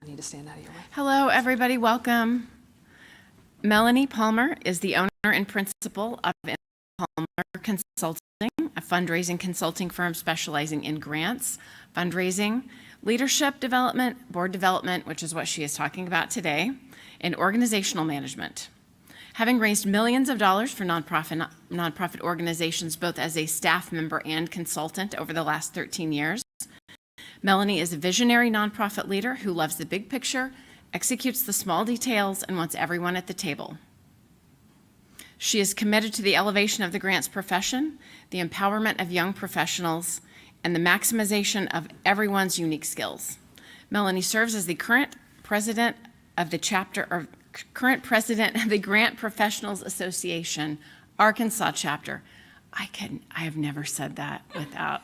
need to stand out of your way. Hello, everybody. Welcome. Melanie Palmer is the owner and principal of Palmer Consulting, a fundraising consulting firm specializing in grants, fundraising, leadership development, board development, which is what she is talking about today, and organizational management. Having raised millions of dollars for nonprofit organizations, both as a staff member and consultant over the last 13 years, Melanie is a visionary nonprofit leader who loves the big picture, executes the small details, and wants everyone at the table. She is committed to the elevation of the grants profession, the empowerment of young professionals, and the maximization of everyone's unique skills. Melanie serves as the current president of the Grant Professionals Association, Arkansas chapter. I have never said that without.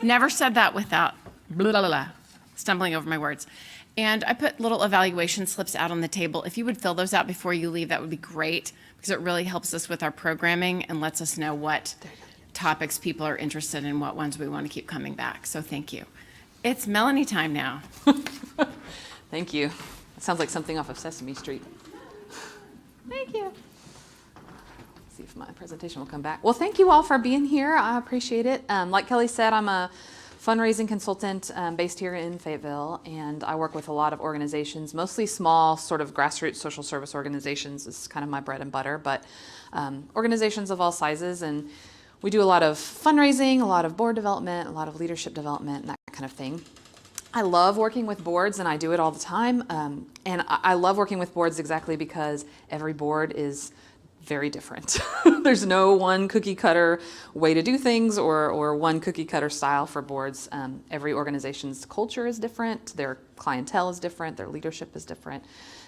Never said that without blah, blah, blah, stumbling over my words. And I put little evaluation slips out on the table. If you would fill those out before you leave, that would be great, because it really helps us with our programming and lets us know what topics people are interested in, what ones we want to keep coming back. So thank you. It's Melanie time now. Thank you. It sounds like something off of Sesame Street. Thank you. See if my presentation will come back. Well, thank you all for being here. I appreciate it. Like Kelly said, I'm a fundraising consultant based here in Fayetteville, and I work with a lot of organizations, mostly small sort of grassroots social service organizations is kind of my bread and butter, but organizations of all sizes. And we do a lot of fundraising, a lot of board development, a lot of leadership development, and that kind of thing. I love working with boards, and I do it all the time. And I love working with boards exactly because every board is very different. There's no one cookie cutter way to do things or one cookie cutter style for boards. Every organization's culture is different, their clientele is different, their leadership is different.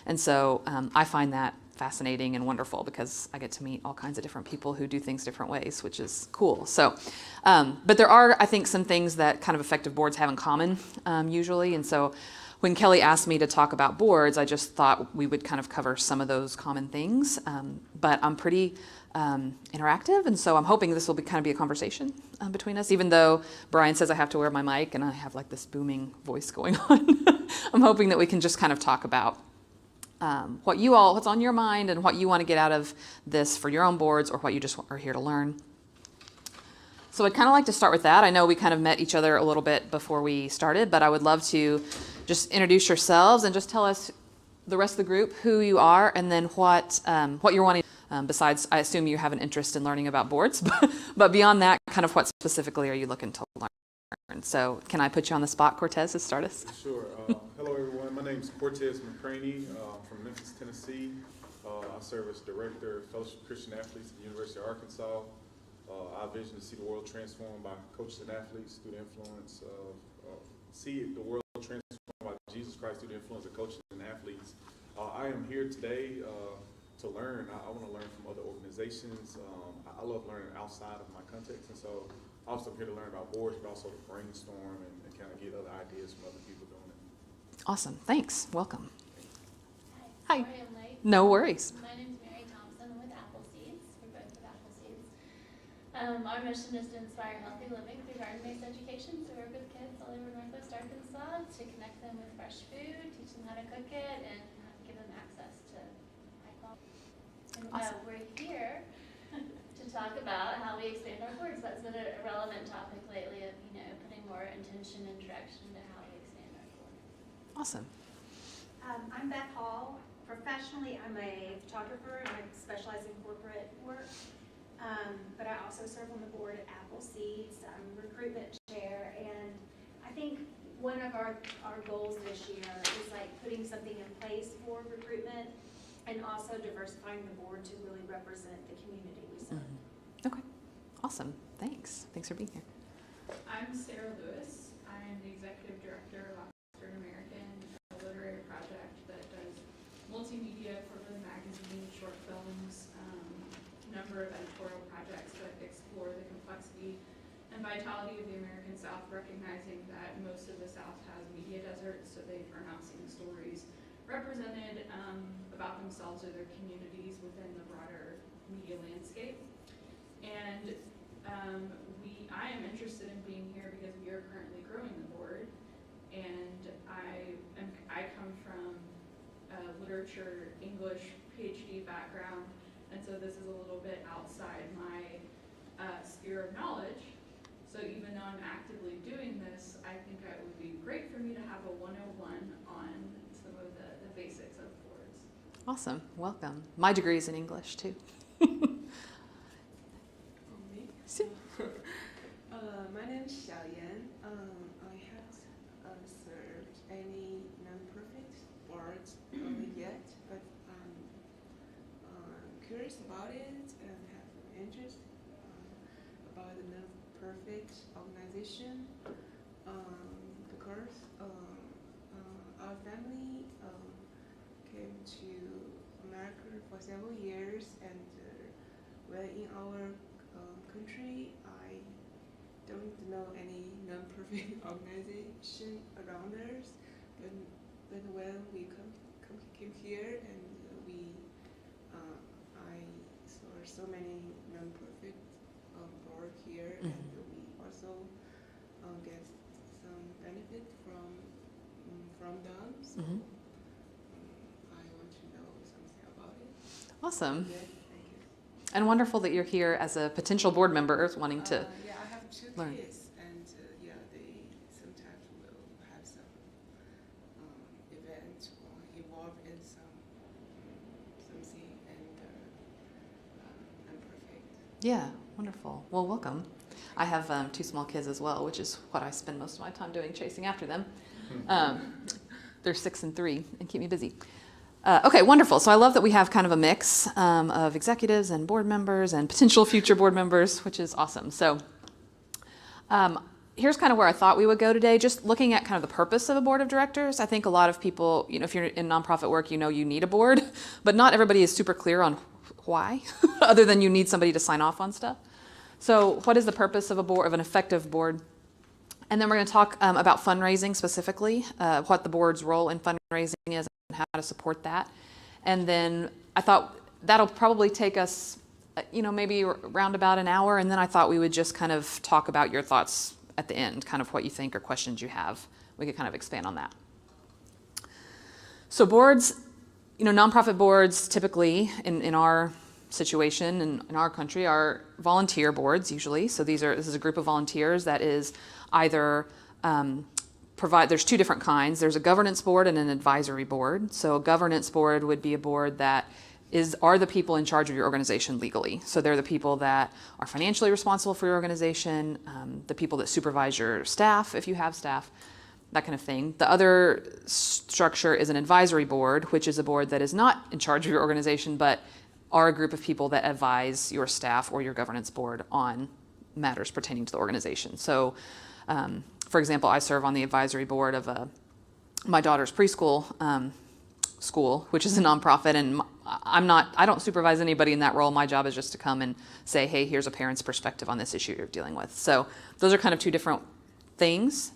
And so I find that fascinating and wonderful because I get to meet all kinds of different people who do things different ways, which is cool. So, but there are, I think, some things that kind of effective boards have in common usually. And so when Kelly asked me to talk about boards, I just thought we would kind of cover some of those common things. But I'm pretty interactive, and so I'm hoping this will kind of be a conversation between us, even though Brian says I have to wear my mic and I have like this booming voice going on. I'm hoping that we can just kind of talk about what's on your mind and what you want to get out of this for your own boards or what you just are here to learn. So I'd kind of like to start with that. I know we kind of met each other a little bit before we started, but I would love to just introduce yourselves and just tell us, the rest of the group, who you are and then what you're wanting. Besides, I assume you have an interest in learning about boards, but beyond that, kind of what specifically are you looking to learn? So can I put you on the spot, Cortez, to start us? Sure. Hello, everyone. My name is Cortez McCraney. I'm from Memphis, Tennessee. I serve as Director of Fellowship of Christian Athletes at the University of Arkansas. Our vision is to see the world transformed by coaches and athletes through the influence of, see the world transformed by Jesus Christ through the influence of coaches and athletes. I am here today to learn. I want to learn from other organizations. I love learning outside of my context, and so I'm also here to learn about boards, but also to brainstorm and kind of get other ideas from other people doing it. Awesome. Thanks. Welcome. Hi. Sorry I'm late. No worries. My name is Mary Thompson. I'm with Appleseeds. We're both with Appleseeds. Our mission is to inspire healthy living through garden-based education. So we work with kids all over Northwest Arkansas to connect them with fresh food, teach them how to cook it, and give them access to high quality. And Awesome. we're here to talk about how we expand our boards. That's been a relevant topic lately of, putting more intention and direction to how we expand our board. Awesome. I'm Beth Hall. Professionally, I'm a photographer and I specialize in corporate work. But I also serve on the board at Appleseeds. I'm recruitment chair, and I think one of our goals this year is like putting something in place for recruitment and also diversifying the board to really represent the community we serve. Mm-hmm. Okay. Awesome. Thanks. Thanks for being here. I'm Sarah Lewis. I am the Executive Director of Oxford American, a literary project that does multimedia, quarterly magazine, short films, number of editorial projects that explore the complexity and vitality of the American South, recognizing that most of the South has media deserts, so they are not seeing stories represented about themselves or their communities within the broader media landscape. And I am interested in being here because we are currently growing the board, and I come from a literature, English PhD background, and so this is a little bit outside my sphere of knowledge. So even though I'm actively doing this, I think it would be great for me to have a 101 on some of the basics of boards. Awesome. Welcome. My degree is in English too. My name is Xiaoyan. I haven't served any non-profit boards yet, but I'm curious about it and have an interest about the non-profit organization because our family came to America for several years, and when in our country, I don't know any non-profit organization around us, but when we came here and I saw so many non-profit board here, and we also get some benefit from them. So I want to know something about it. Awesome. Yeah, thank you. And wonderful that you're here as a potential board member wanting to Yeah, I have two learn. kids, and yeah, they sometimes will have some event or involved in something, and I'm perfect. Yeah, wonderful. Well, welcome. I have 2 small kids as well, which is what I spend most of my time doing, chasing after them. They're 6 and 3 and keep me busy. Okay, wonderful. So I love that we have kind of a mix of executives and board members and potential future board members, which is awesome. So here's kind of where I thought we would go today, just looking at kind of the purpose of a board of directors. I think a lot of people, if you're in nonprofit work, you need a board, but not everybody is super clear on why, other than you need somebody to sign off on stuff. So what is the purpose of a board, of an effective board? And then we're going to talk about fundraising specifically, what the board's role in fundraising is and how to support that. And then I thought that'll probably take us, maybe around about an hour. And then I thought we would just kind of talk about your thoughts at the end, kind of what you think or questions you have. We could kind of expand on that. So boards, nonprofit boards typically in our situation and in our country are volunteer boards usually. So this is a group of volunteers that is either there's 2 different kinds. There's a governance board and an advisory board. So a governance board would be a board that are the people in charge of your organization legally. So they're the people that are financially responsible for your organization, the people that supervise your staff, if you have staff, that kind of thing. The other structure is an advisory board, which is a board that is not in charge of your organization, but are a group of people that advise your staff or your governance board on matters pertaining to the organization. So, for example, I serve on the advisory board of my daughter's preschool school, which is a nonprofit, and I don't supervise anybody in that role. My job is just to come and say, hey, here's a parent's perspective on this issue you're dealing with. So those are kind of 2 different things.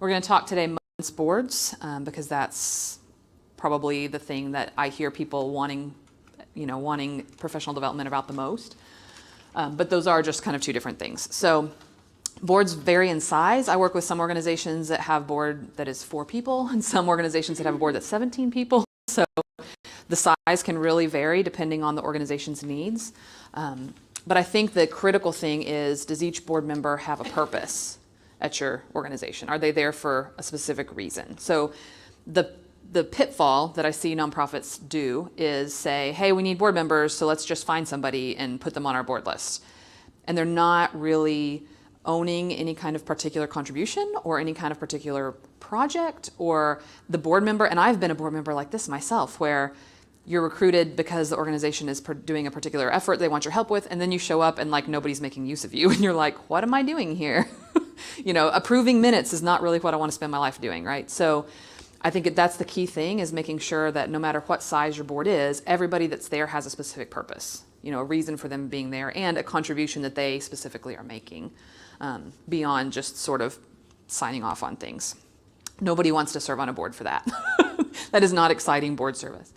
We're going to talk today months boards because that's probably the thing that I hear people wanting professional development about the most. But those are just kind of 2 different things. So boards vary in size. I work with some organizations that have a board that is 4 people and some organizations that have a board that's 17 people. So the size can really vary depending on the organization's needs. But I think the critical thing is, does each board member have a purpose at your organization? Are they there for a specific reason? So the pitfall that I see nonprofits do is say, hey, we need board members, so let's just find somebody and put them on our board list. And they're not really owning any kind of particular contribution or any kind of particular project or the board member. And I've been a board member like this myself, where you're recruited because the organization is doing a particular effort they want your help with, and then you show up and nobody's making use of you, and you're like, what am I doing here? Approving minutes is not really what I want to spend my life doing, right? So I think that's the key thing, is making sure that no matter what size your board is, everybody that's there has a specific purpose, a reason for them being there and a contribution that they specifically are making beyond just sort of signing off on things. Nobody wants to serve on a board for that. That is not exciting board service.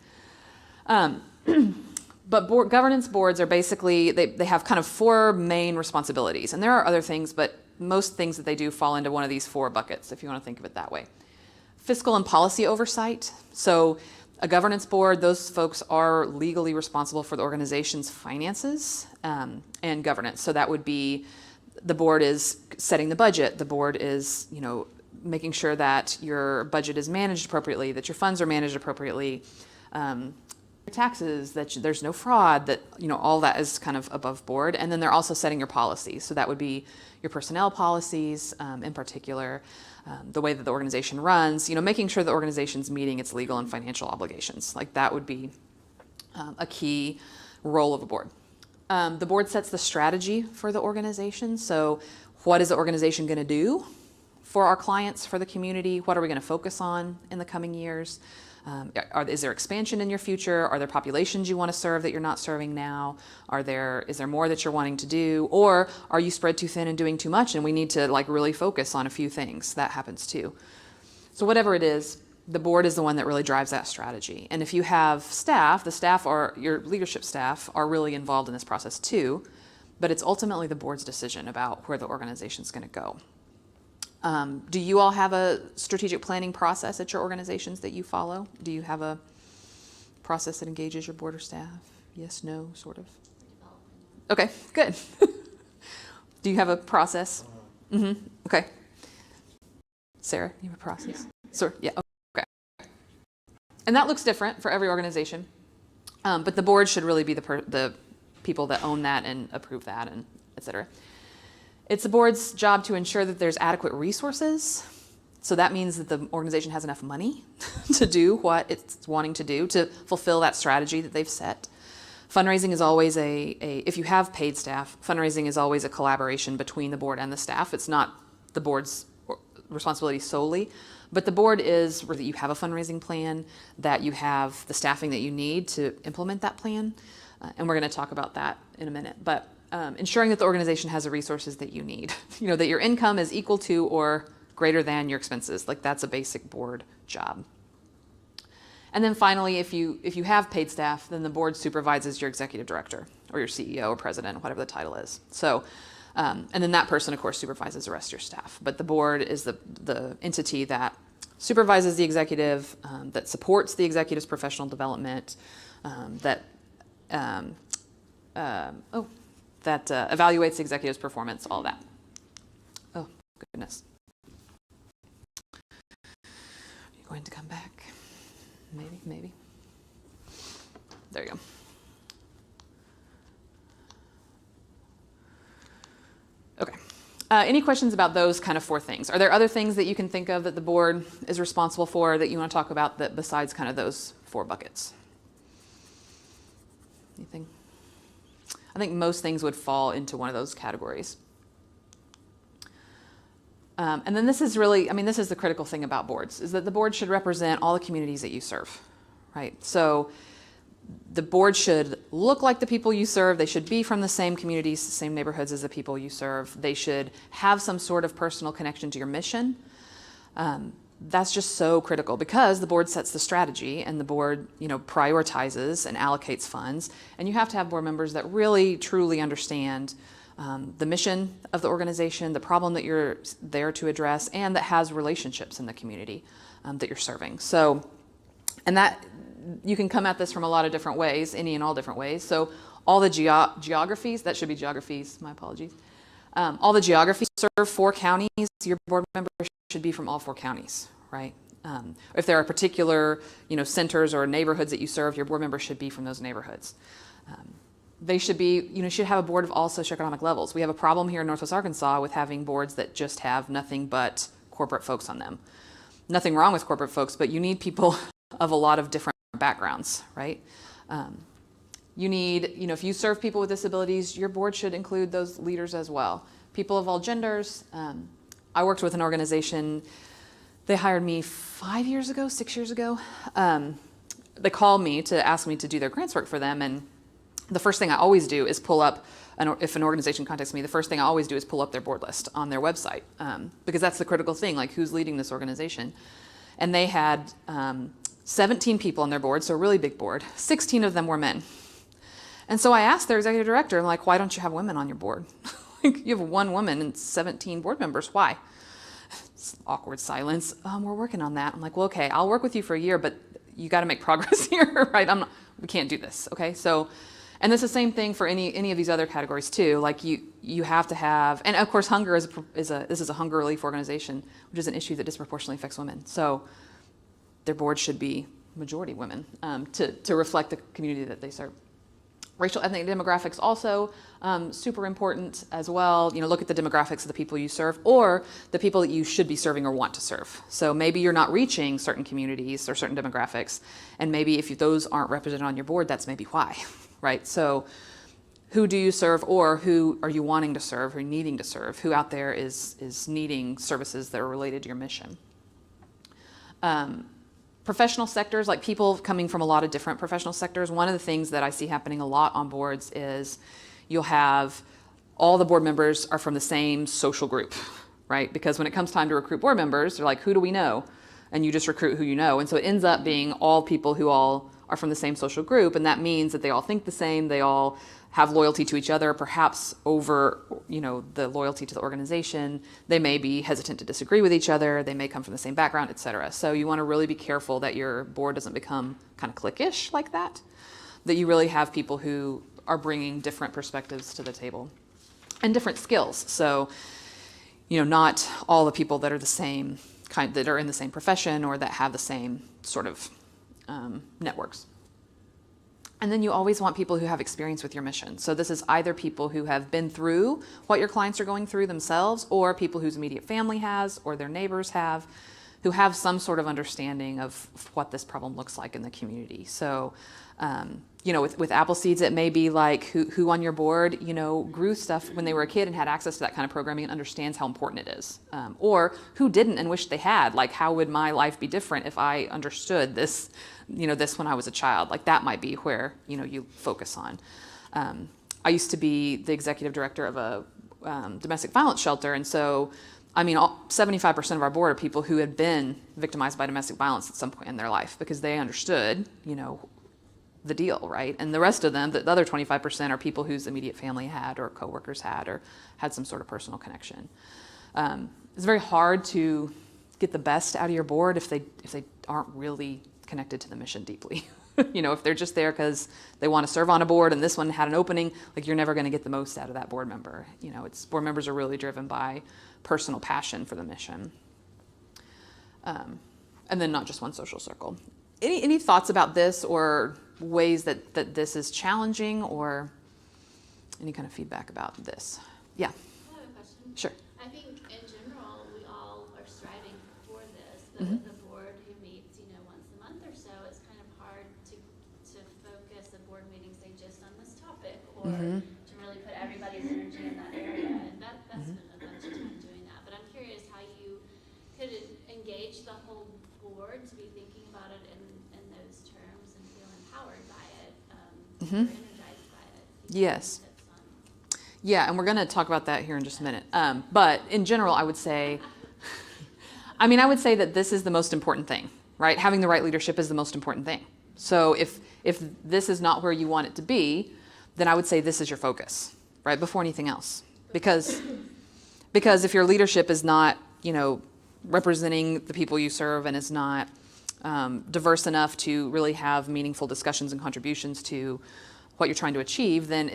But governance boards are basically, they have kind of 4 main responsibilities. And there are other things, but most things that they do fall into one of these 4 buckets, if you want to think of it that way. Fiscal and policy oversight. So a governance board, those folks are legally responsible for the organization's finances and governance. So that would be, the board is setting the budget, the board is, making sure that your budget is managed appropriately, that your funds are managed appropriately, taxes, that there's no fraud, that, all that is kind of above board. And then they're also setting your policies. So that would be your personnel policies in particular, the way that the organization runs, making sure the organization's meeting its legal and financial obligations. Like that would be a key role of a board. The board sets the strategy for the organization. So what is the organization going to do for our clients, for the community? What are we going to focus on in the coming years? Is there expansion in your future? Are there populations you want to serve that you're not serving now? Is there more that you're wanting to do? Or are you spread too thin and doing too much and we need to really focus on a few things? That happens too. So whatever it is, the board is the one that really drives that strategy. And if you have staff, the staff or your leadership staff are really involved in this process too, but it's ultimately the board's decision about where the organization's going to go. Do you all have a strategic planning process at your organizations that you follow? Do you have a process that engages your board or staff? Yes, no, sort of? Okay, good. Do you have a process? Okay. Sarah, you have a process? Sure, yeah, okay. And that looks different for every organization, but the board should really be the people that own that and approve that and et cetera. It's the board's job to ensure that there's adequate resources. So that means that the organization has enough money to do what it's wanting to do to fulfill that strategy that they've set. Fundraising is always if you have paid staff, fundraising is always a collaboration between the board and the staff. It's not the board's responsibility solely, but the board is that you have a fundraising plan, that you have the staffing that you need to implement that plan. And we're going to talk about that in a minute. But ensuring that the organization has the resources that you need, that your income is equal to or greater than your expenses. Like that's a basic board job. And then finally, if you have paid staff, then the board supervises your executive director or your CEO or president, whatever the title is. So, and then that person, of course, supervises the rest of your staff. But the board is the entity that supervises the executive, that supports the executive's professional development, that evaluates the executive's performance, all that. Oh, goodness. Are you going to come back? Maybe. There you go. Okay. Any questions about those kind of four things? Are there other things that you can think of that the board is responsible for that you want to talk about that besides kind of those four buckets? Anything? I think most things would fall into one of those categories. And then this is the critical thing about boards, is that the board should represent all the communities that you serve, right? So the board should look like the people you serve. They should be from the same communities, the same neighborhoods as the people you serve. They should have some sort of personal connection to your mission. That's just so critical because the board sets the strategy and the board, prioritizes and allocates funds. And you have to have board members that really, truly understand the mission of the organization, the problem that you're there to address, and that has relationships in the community that you're serving. So, and that you can come at this from a lot of different ways, any and all different ways. So all the geographies, that should be geographies, my apologies. All the geographies serve 4 counties. Your board members should be from all 4 counties, right? If there are particular, centers or neighborhoods that you serve, your board members should be from those neighborhoods. They should be, should have a board of all socioeconomic levels. We have a problem here in Northwest Arkansas with having boards that just have nothing but corporate folks on them. Nothing wrong with corporate folks, but you need people of a lot of different backgrounds, right? You need, if you serve people with disabilities, your board should include those leaders as well. People of all genders. I worked with an organization, they hired me 6 years ago. They called me to ask me to do their grants work for them, and the first thing I always do is pull up, if an organization contacts me, the first thing I always do is pull up their board list on their website, because that's the critical thing, like who's leading this organization. And they had 17 people on their board, so a really big board. 16 of them were men. And so I asked their executive director, I'm like, why don't you have women on your board? You have 1 woman and 17 board members, why? awkward silence. We're working on that. I'm like, well, okay, I'll work with you for a year, but you got to make progress here, right? We can't do this, okay? So, and it's the same thing for any of these other categories too. Like you have to have, and of course, hunger this is a hunger relief organization, which is an issue that disproportionately affects women. So, their board should be majority women to reflect the community that they serve. Racial, ethnic demographics also super important as well. Look at the demographics of the people you serve or the people that you should be serving or want to serve. So maybe you're not reaching certain communities or certain demographics, and maybe if those aren't represented on your board, that's maybe why, right? So who do you serve, or who are you wanting to serve or needing to serve? Who out there is needing services that are related to your mission? Professional sectors, like people coming from a lot of different professional sectors, one of the things that I see happening a lot on boards is you'll have all the board members are from the same social group, right? Because when it comes time to recruit board members, they're like, who do we know? And you just recruit who you know. And so it ends up being all people who all are from the same social group, and that means that they all think the same, they all have loyalty to each other, perhaps over, the loyalty to the organization. They may be hesitant to disagree with each other. They may come from the same background, et cetera. So you want to really be careful that your board doesn't become kind of cliquish like that, that you really have people who are bringing different perspectives to the table and different skills. So, not all the people that are the same kind, that are in the same profession or that have the same sort of networks. And then you always want people who have experience with your mission. So this is either people who have been through what your clients are going through themselves, or people whose immediate family has, or their neighbors have, who have some sort of understanding of what this problem looks like in the community. So, with Appleseeds, it may be like who on your board, grew stuff when they were a kid and had access to that kind of programming and understands how important it is. Or who didn't and wished they had, like how would my life be different if I understood this, this when I was a child. Like that might be where, you focus on. I used to be the executive director of a domestic violence shelter. And so, 75% of our board are people who had been victimized by domestic violence at some point in their life because they understood, the deal, right? And the rest of them, the other 25%, are people whose immediate family had or coworkers had or had some sort of personal connection. It's very hard to get the best out of your board if they aren't really connected to the mission deeply. If they're just there because they want to serve on a board and this one had an opening, like you're never going to get the most out of that board member. Board members are really driven by personal passion for the mission. And then not just one social circle. Any thoughts about this or ways that this is challenging, or any kind of feedback about this? Yeah. I have a question. Sure. I think in general, we all are striving for this. The board who meets, once a month or so, it's kind of hard to focus a board meeting, say, just on this topic, or to really put everybody's energy in that area. And that's been a bunch of time doing that. But I'm curious how you could engage the whole board to be thinking about it in those terms and feel empowered by it, or energized by it. Yes. Yeah, and we're going to talk about that here in just a minute. But in general, I would say that this is the most important thing, right? Having the right leadership is the most important thing. So if this is not where you want it to be, then I would say this is your focus, right? Before anything else. Because if your leadership is not, representing the people you serve and is not diverse enough to really have meaningful discussions and contributions to what you're trying to achieve, then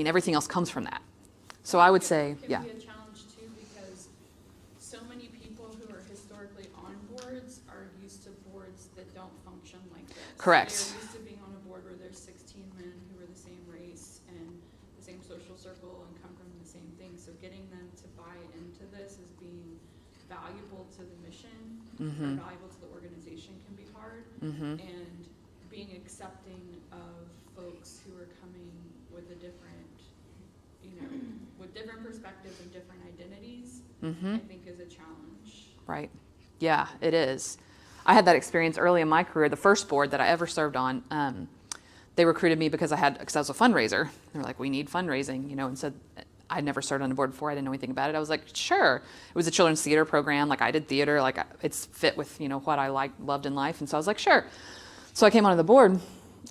everything else comes from that. So I would say, It yeah. can be a challenge too, because so many people who are historically on boards are used to boards that don't function like this. Correct. They're used to being on a board where there's 16 men who are the same race and the same social circle and come from the same thing. So getting them to buy into this as being valuable to the mission or valuable to the organization can be hard. And being accepting of folks who are coming with a different, with different perspectives and different identities, I think is a challenge. Right. Yeah, it is. I had that experience early in my career. The first board that I ever served on, they recruited me because I was a fundraiser. They were like, we need fundraising, and said, I'd never served on a board before. I didn't know anything about it. I was like, sure. It was a children's theater program. Like I did theater, like it's fit with, what I loved in life. And so I was like, sure. So I came onto the board,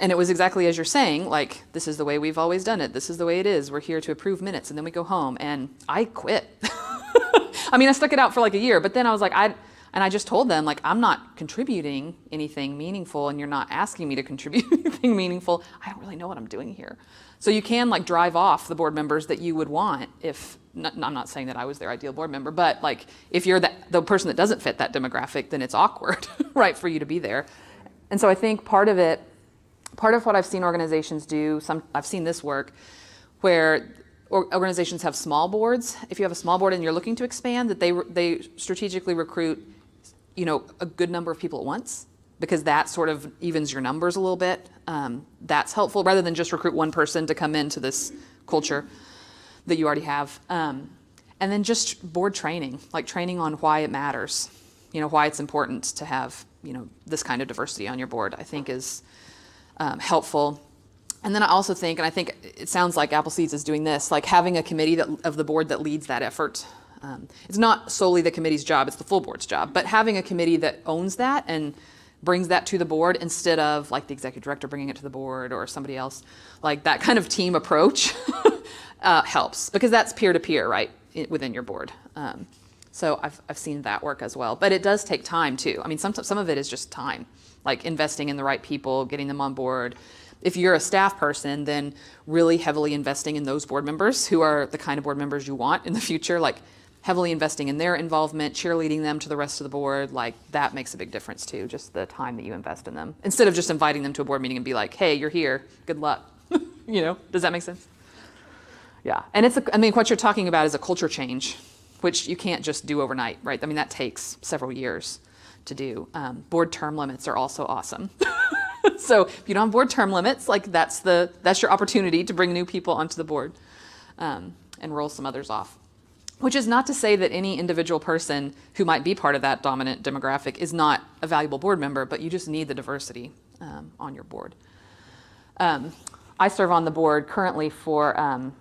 and it was exactly as you're saying, like, this is the way we've always done it. This is the way it is. We're here to approve minutes, and then we go home. And I quit. I mean, I stuck it out for like a year, but then I was like, and I just told them, like, I'm not contributing anything meaningful, and you're not asking me to contribute anything meaningful. I don't really know what I'm doing here. So you can like drive off the board members that you would want if, I'm not saying that I was their ideal board member, but like if you're the person that doesn't fit that demographic, then it's awkward, right, for you to be there. And so I think part of what I've seen organizations do, I've seen this work, where organizations have small boards. If you have a small board and you're looking to expand, that they strategically recruit, a good number of people at once, because that sort of evens your numbers a little bit. That's helpful, rather than just recruit one person to come into this culture that you already have. And then just board training, like training on why it matters, why it's important to have, this kind of diversity on your board, I think is helpful. And then I also think, and I think it sounds like Appleseeds is doing this, like having a committee of the board that leads that effort. It's not solely the committee's job, it's the full board's job, but having a committee that owns that and brings that to the board instead of like the executive director bringing it to the board or somebody else, like that kind of team approach helps, because that's peer-to-peer, right, within your board. So I've seen that work as well, but it does take time too. I mean, some of it is just time, like investing in the right people, getting them on board. If you're a staff person, then really heavily investing in those board members who are the kind of board members you want in the future, like heavily investing in their involvement, cheerleading them to the rest of the board, like that makes a big difference too, just the time that you invest in them. Instead of just inviting them to a board meeting and be like, hey, you're here, good luck. Does that make sense? Yeah, and what you're talking about is a culture change, which you can't just do overnight, right? I mean, that takes several years to do. Board term limits are also awesome. So if you don't have board term limits, like that's your opportunity to bring new people onto the board and roll some others off. Which is not to say that any individual person who might be part of that dominant demographic is not a valuable board member, but you just need the diversity on your board. I serve on the board currently for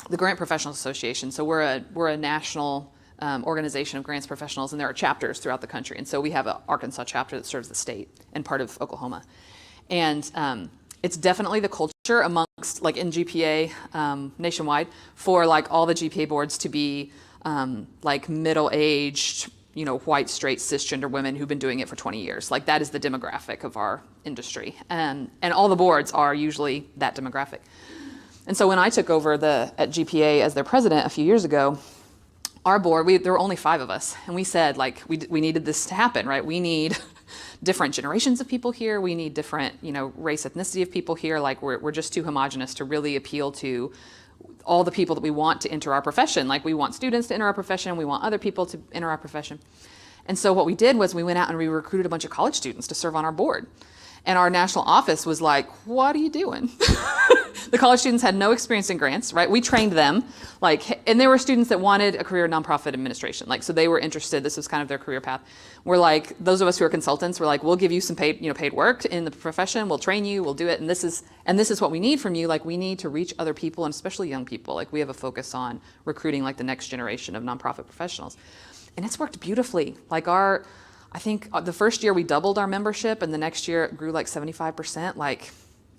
the Grant Professionals Association. So we're a national organization of grants professionals, and there are chapters throughout the country. And so we have an Arkansas chapter that serves the state and part of Oklahoma. And it's definitely the culture amongst, like in GPA nationwide, for like all the GPA boards to be like middle-aged, white, straight, cisgender women who've been doing it for 20 years. Like that is the demographic of our industry. And all the boards are usually that demographic. And so when I took over at GPA as their president a few years ago, our board, there were only 5 of us, and we said like we needed this to happen, right? We need different generations of people here. We need different, race, ethnicity of people here. Like we're just too homogenous to really appeal to all the people that we want to enter our profession. Like we want students to enter our profession. We want other people to enter our profession. And so what we did was we went out and we recruited a bunch of college students to serve on our board. And our national office was like, what are you doing? The college students had no experience in grants, right? We trained them, and there were students that wanted a career in nonprofit administration. So they were interested, this was kind of their career path. We're like, those of us who are consultants, we're like, we'll give you some paid work in the profession, we'll train you, we'll do it, and this is what we need from you. Like we need to reach other people, and especially young people. Like we have a focus on recruiting like the next generation of nonprofit professionals. And it's worked beautifully. I think the first year we doubled our membership, and the next year it grew like 75%. Like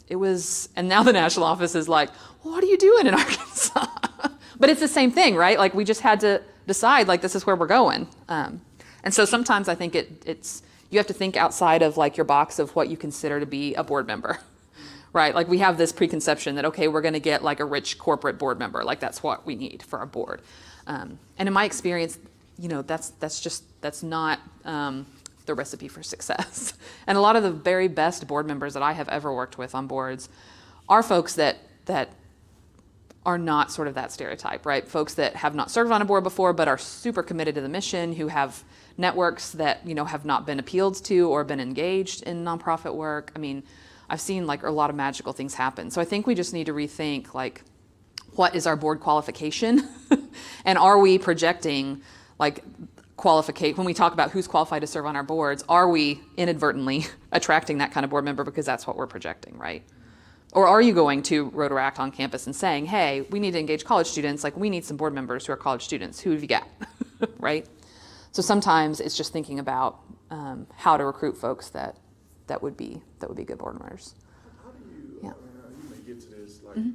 it was, and now the national office is like, well, what are you doing in Arkansas? But it's the same thing, right? Like we just had to decide, like this is where we're going. And so sometimes I think it's you have to think outside of like your box of what you consider to be a board member, right? Like we have this preconception that, okay, we're going to get like a rich corporate board member. Like that's what we need for our board. And in my experience, that's not the recipe for success. And a lot of the very best board members that I have ever worked with on boards are folks that are not sort of that stereotype, right? Folks that have not served on a board before but are super committed to the mission, who have networks that have not been appealed to or been engaged in nonprofit work. I mean, I've seen like a lot of magical things happen. So I think we just need to rethink like, what is our board qualification? And are we projecting like when we talk about who's qualified to serve on our boards, are we inadvertently attracting that kind of board member because that's what we're projecting, right? Or are you going to Rotaract on campus and saying, hey, we need to engage college students, like we need some board members who are college students, who have you got, right? So sometimes it's just thinking about how to recruit folks that would be good board members. How do you, Yeah. You may get to this, like, Mm-hmm.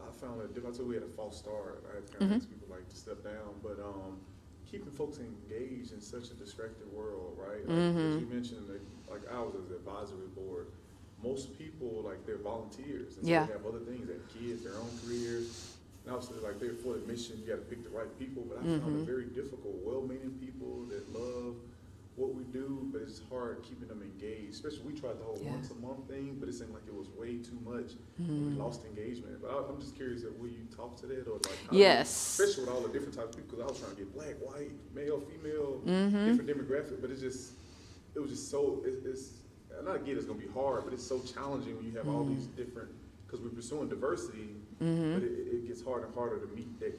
I found it difficult. We had a false start. I had to kind of ask people like to step down, but keeping folks engaged in such a distracted world, right? Like, as you mentioned, like I was as advisory board. Most people, like, they're volunteers, and so Yeah. they have other things, they have kids, their own careers. And obviously, like, they're for the mission, you got to pick the right people. But I found it very difficult. Well-meaning people that love what we do, but it's hard keeping them engaged. Especially, we tried the whole once a month thing, but it seemed like it was way too much. And we lost engagement. But I'm just curious, will you talk to that, or like, how Yes. especially with all the different types of people? Because I was trying to get black, white, male, female, different demographic, but it was just so. And I get it's gonna be hard, but it's so challenging when you have all these different. Because we're pursuing diversity, but it gets harder and harder to meet that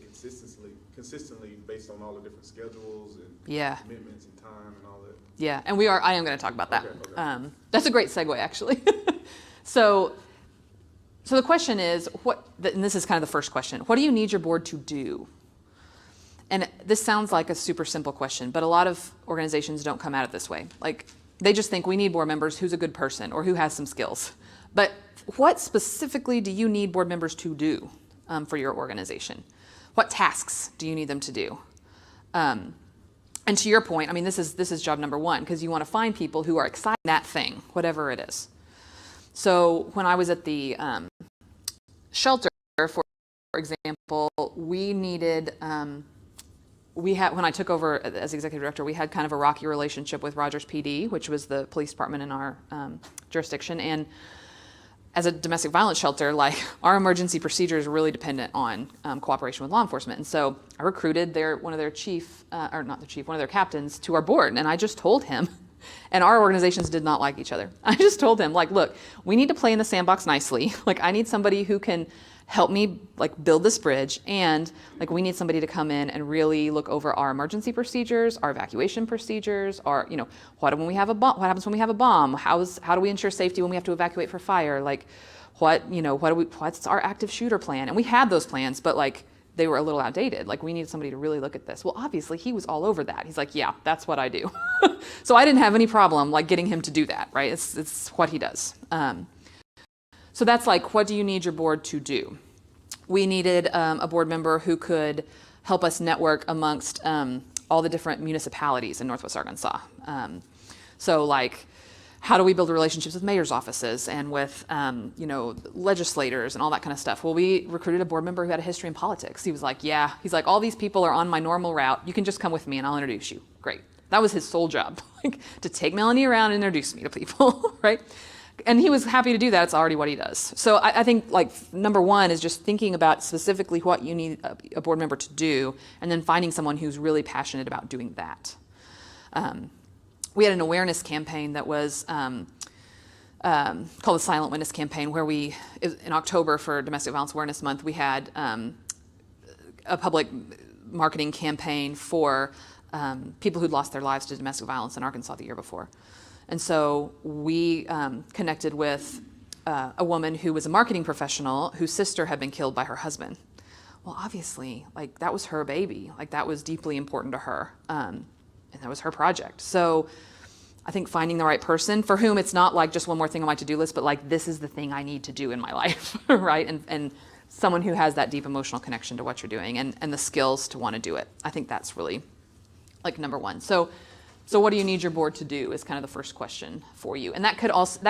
consistently based on all the different schedules and commitments and time and all that. Yeah, and I am going to talk about that. Okay. That's a great segue, actually. So the question is, and this is kind of the first question, what do you need your board to do? And this sounds like a super simple question, but a lot of organizations don't come at it this way. Like, they just think we need board members who's a good person or who has some skills. But what specifically do you need board members to do for your organization? What tasks do you need them to do? And to your point, I mean, this is job number one, because you want to find people who are excited that thing, whatever it is. So when I was at the shelter, for example, we needed, when I took over as executive director, we had kind of a rocky relationship with Rogers PD, which was the police department in our jurisdiction. And as a domestic violence shelter, like, our emergency procedures are really dependent on cooperation with law enforcement. And so I recruited one of their captains to our board. And I just told him, and our organizations did not like each other. I just told him, like, look, we need to play in the sandbox nicely. Like, I need somebody who can help me, like, build this bridge, and, like, we need somebody to come in and really look over our emergency procedures, our evacuation procedures, what happens when we have a bomb? How do we ensure safety when we have to evacuate for fire? Like, what's our active shooter plan? And we had those plans, but, like, they were a little outdated. Like, we needed somebody to really look at this. Well, obviously he was all over that. He's like, yeah, that's what I do. So I didn't have any problem, like, getting him to do that, right? It's what he does. So that's like, what do you need your board to do? We needed a board member who could help us network amongst all the different municipalities in Northwest Arkansas. So, like, how do we build relationships with mayor's offices and with legislators and all that kind of stuff? Well, we recruited a board member who had a history in politics. He was like, yeah, he's like, all these people are on my normal route. You can just come with me and I'll introduce you. Great. That was his sole job, like, to take Melanie around and introduce me to people, right? And he was happy to do that. It's already what he does. So I think, like, number one is just thinking about specifically what you need a board member to do, and then finding someone who's really passionate about doing that. We had an awareness campaign that was called the Silent Witness Campaign, where in October for Domestic Violence Awareness Month, we had a public marketing campaign for people who'd lost their lives to domestic violence in Arkansas the year before. And so we connected with a woman who was a marketing professional whose sister had been killed by her husband. Well, obviously, like, that was her baby. Like, that was deeply important to her. And that was her project. So I think finding the right person for whom it's not like just one more thing on my to-do list, but like, this is the thing I need to do in my life, right? And someone who has that deep emotional connection to what you're doing and the skills to want to do it. I think that's really, like, number one. So what do you need your board to do is kind of the first question for you. And that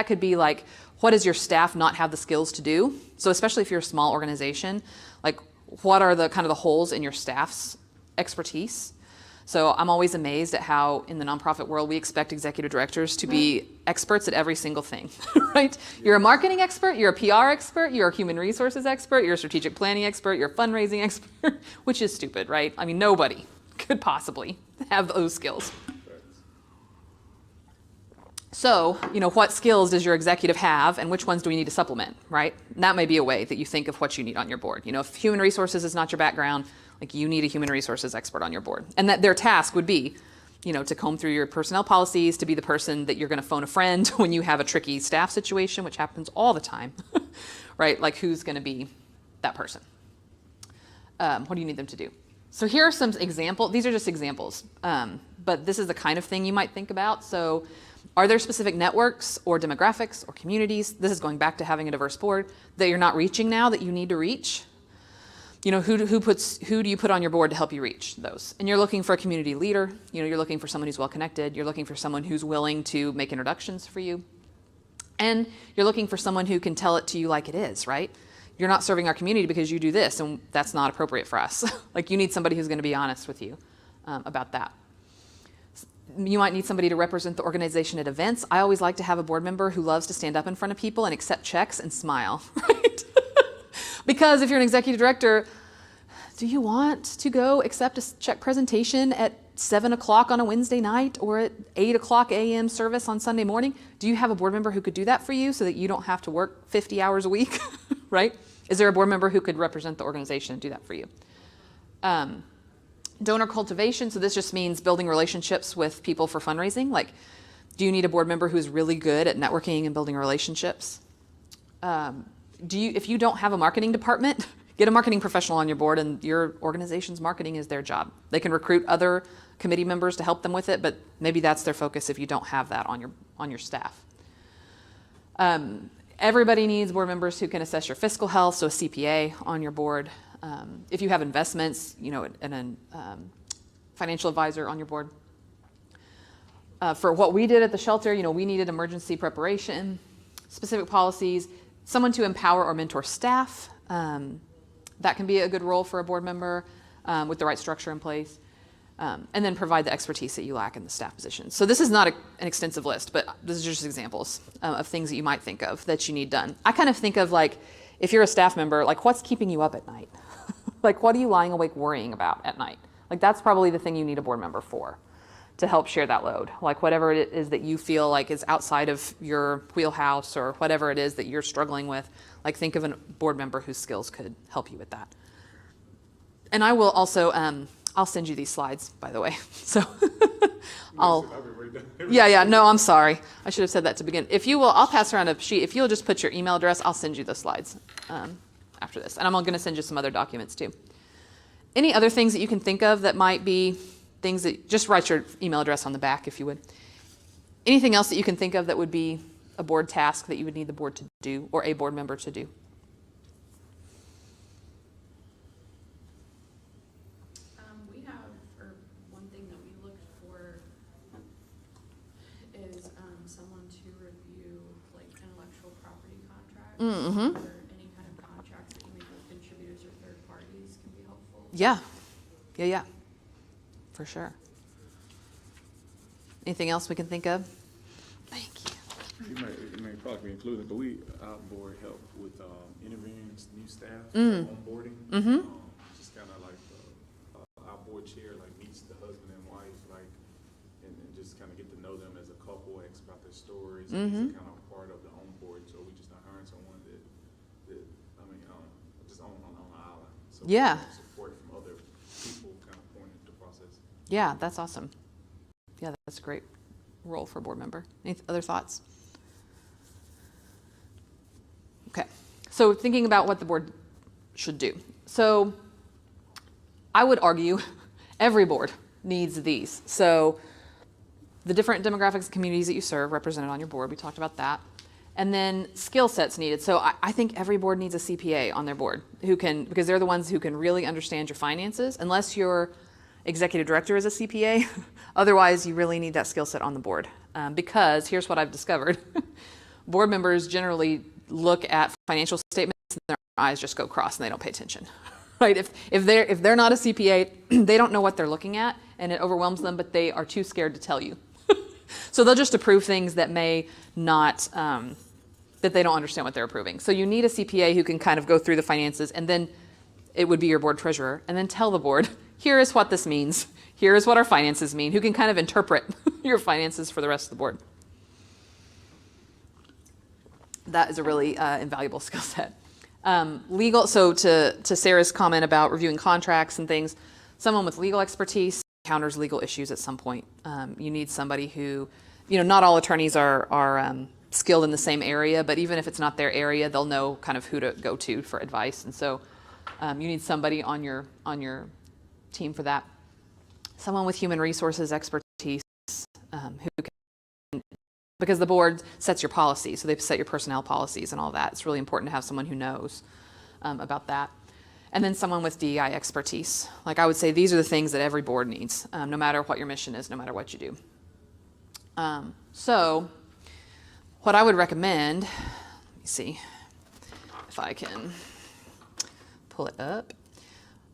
could be like, what does your staff not have the skills to do? So especially if you're a small organization, like, what are the kind of the holes in your staff's expertise? So I'm always amazed at how in the nonprofit world we expect executive directors to be experts at every single thing, right? You're a marketing expert, you're a PR expert, you're a human resources expert, you're a strategic planning expert, you're a fundraising expert, which is stupid, right? I mean, nobody could possibly have those skills. So, what skills does your executive have and which ones do we need to supplement, right? And that may be a way that you think of what you need on your board. If human resources is not your background, like, you need a human resources expert on your board. And that their task would be, to comb through your personnel policies, to be the person that you're going to phone a friend when you have a tricky staff situation, which happens all the time, right? Like, who's going to be that person? What do you need them to do? So here are some examples. These are just examples, but this is the kind of thing you might think about. So are there specific networks or demographics or communities, this is going back to having a diverse board, that you're not reaching now that you need to reach? you know, who do you put on your board to help you reach those? And you're looking for a community leader. You know, you're looking for someone who's well connected. You're looking for someone who's willing to make introductions for you. And you're looking for someone who can tell it to you like it is, right? You're not serving our community because you do this, and that's not appropriate for us. Like, you need somebody who's going to be honest with you about that. You might need somebody to represent the organization at events. I always like to have a board member who loves to stand up in front of people and accept checks and smile, right? Because if you're an executive director, do you want to go accept a check presentation at 7 o'clock on a Wednesday night or at 8 o'clock a.m. service on Sunday morning? Do you have a board member who could do that for you so that you don't have to work 50 hours a week, right? Is there a board member who could represent the organization and do that for you? Donor cultivation, so this just means building relationships with people for fundraising. Like, do you need a board member who's really good at networking and building relationships? If you don't have a marketing department, get a marketing professional on your board, and your organization's marketing is their job. They can recruit other committee members to help them with it, but maybe that's their focus if you don't have that on your staff. Everybody needs board members who can assess your fiscal health, so a CPA on your board. If you have investments, you know, and a financial advisor on your board. For what we did at the shelter, you know, we needed emergency preparation, specific policies, someone to empower or mentor staff. That can be a good role for a board member with the right structure in place. And then provide the expertise that you lack in the staff position. So this is not an extensive list, but this is just examples of things that you might think of that you need done. I kind of think of, like, if you're a staff member, like, what's keeping you up at night? Like, what are you lying awake worrying about at night? Like, that's probably the thing you need a board member for, to help share that load. Like, whatever it is that you feel like is outside of your wheelhouse, or whatever it is that you're struggling with, like, think of a board member whose skills could help you with that. And I will also, I'll send you these slides, by the way. So no, I'm sorry. I should have said that to begin. If you will, I'll pass around a sheet. If you'll just put your email address, I'll send you the slides after this. And I'm going to send you some other documents too. Any other things that you can think of that might be things that, just write your email address on the back if you would. Anything else that you can think of that would be a board task that you would need the board to do, or a board member to do? One thing that we looked for is someone to review, like, intellectual property contracts, or any kind of contracts that you make with contributors or third parties can be helpful. Yeah, for sure. Anything else we can think of? Thank you. You may probably be included, but our board help with interviewing new staff, onboarding. Just kind of like our board chair, like, meets the husband and wife, like, and just kind of get to know them as a couple, ask about their stories. And it's kind of part of the on board, so we just not hiring someone that just on an island. So Yeah. support from other people, kind of pointing the process. Yeah, that's awesome. Yeah, that's a great role for a board member. Any other thoughts? Okay, so thinking about what the board should do. So I would argue every board needs these. So the different demographics and communities that you serve represented on your board, we talked about that. And then skill sets needed. So I think every board needs a CPA on their board because they're the ones who can really understand your finances, unless your executive director is a CPA. Otherwise, you really need that skill set on the board. Because here's what I've discovered. Board members generally look at financial statements and their eyes just go cross and they don't pay attention. Right? If they're not a CPA, they don't know what they're looking at, and it overwhelms them, but they are too scared to tell you. So they'll just approve things that may not, that they don't understand what they're approving. So you need a CPA who can kind of go through the finances, and then it would be your board treasurer, and then tell the board, here is what this means. Here is what our finances mean, who can kind of interpret your finances for the rest of the board. That is a really invaluable skill set. Legal, so to Sarah's comment about reviewing contracts and things, someone with legal expertise encounters legal issues at some point. You need somebody who, not all attorneys are skilled in the same area, but even if it's not their area, they'll know kind of who to go to for advice. And so you need somebody on your team for that. Someone with human resources expertise who can, because the board sets your policies, so they set your personnel policies and all that. It's really important to have someone who knows about that. And then someone with DEI expertise. Like I would say, these are the things that every board needs, no matter what your mission is, no matter what you do. So what I would recommend, let me see if I can pull it up,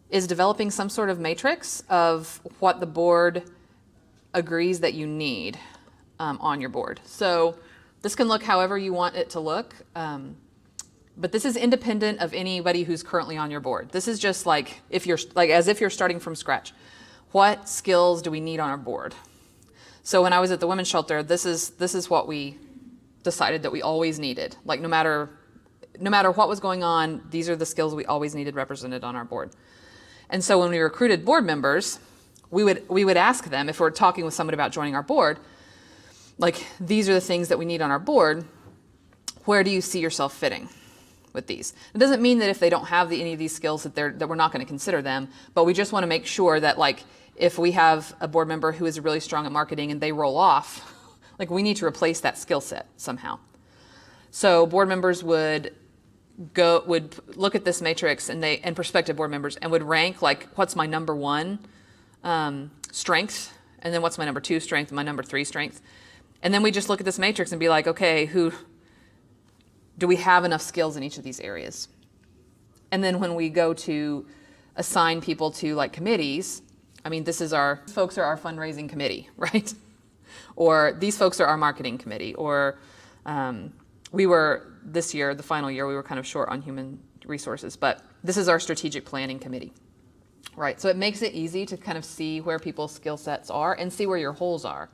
is developing some sort of matrix of what the board agrees that you need on your board. So this can look however you want it to look. But this is independent of anybody who's currently on your board. This is just like as if you're starting from scratch. What skills do we need on our board? So when I was at the women's shelter, this is what we decided that we always needed. Like no matter what was going on, these are the skills we always needed represented on our board. And so when we recruited board members, we would ask them, if we're talking with someone about joining our board, like these are the things that we need on our board. Where do you see yourself fitting with these? It doesn't mean that if they don't have any of these skills that we're not going to consider them, but we just want to make sure that like if we have a board member who is really strong at marketing and they roll off, like we need to replace that skill set somehow. So board members would look at this matrix and prospective board members and would rank like what's my number one strength, and then what's my number two strength, and my number three strength. And then we just look at this matrix and be like, okay, do we have enough skills in each of these areas? And then when we go to assign people to like committees, I mean, these folks are our fundraising committee, right? Or these folks are our marketing committee. Or we were, this year, the final year, we were kind of short on human resources, but this is our strategic planning committee, right? So it makes it easy to kind of see where people's skill sets are and see where your holes are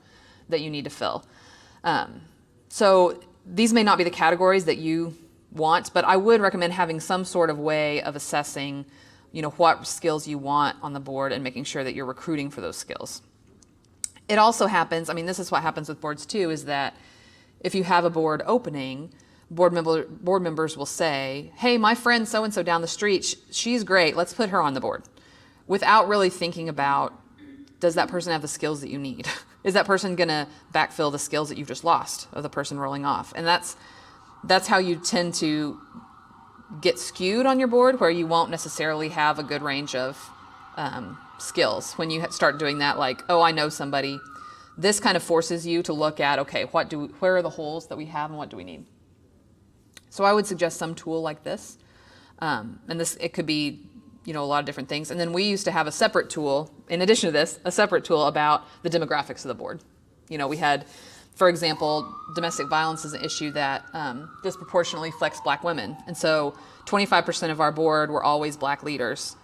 that you need to fill. So these may not be the categories that you want, but I would recommend having some sort of way of assessing, what skills you want on the board and making sure that you're recruiting for those skills. It also happens, this is what happens with boards too, is that if you have a board opening, board members will say, hey, my friend so-and-so down the street, she's great, let's put her on the board, without really thinking about, does that person have the skills that you need? Is that person going to backfill the skills that you've just lost of the person rolling off? And that's how you tend to get skewed on your board, where you won't necessarily have a good range of skills. When you start doing that, like, oh, I know somebody, this kind of forces you to look at, okay, where are the holes that we have and what do we need? So I would suggest some tool like this. And it could be a lot of different things. And then we used to have a separate tool, in addition to this, a separate tool about the demographics of the board. We had, for example, domestic violence is an issue that disproportionately affects Black women. And so 25% of our board were always Black leaders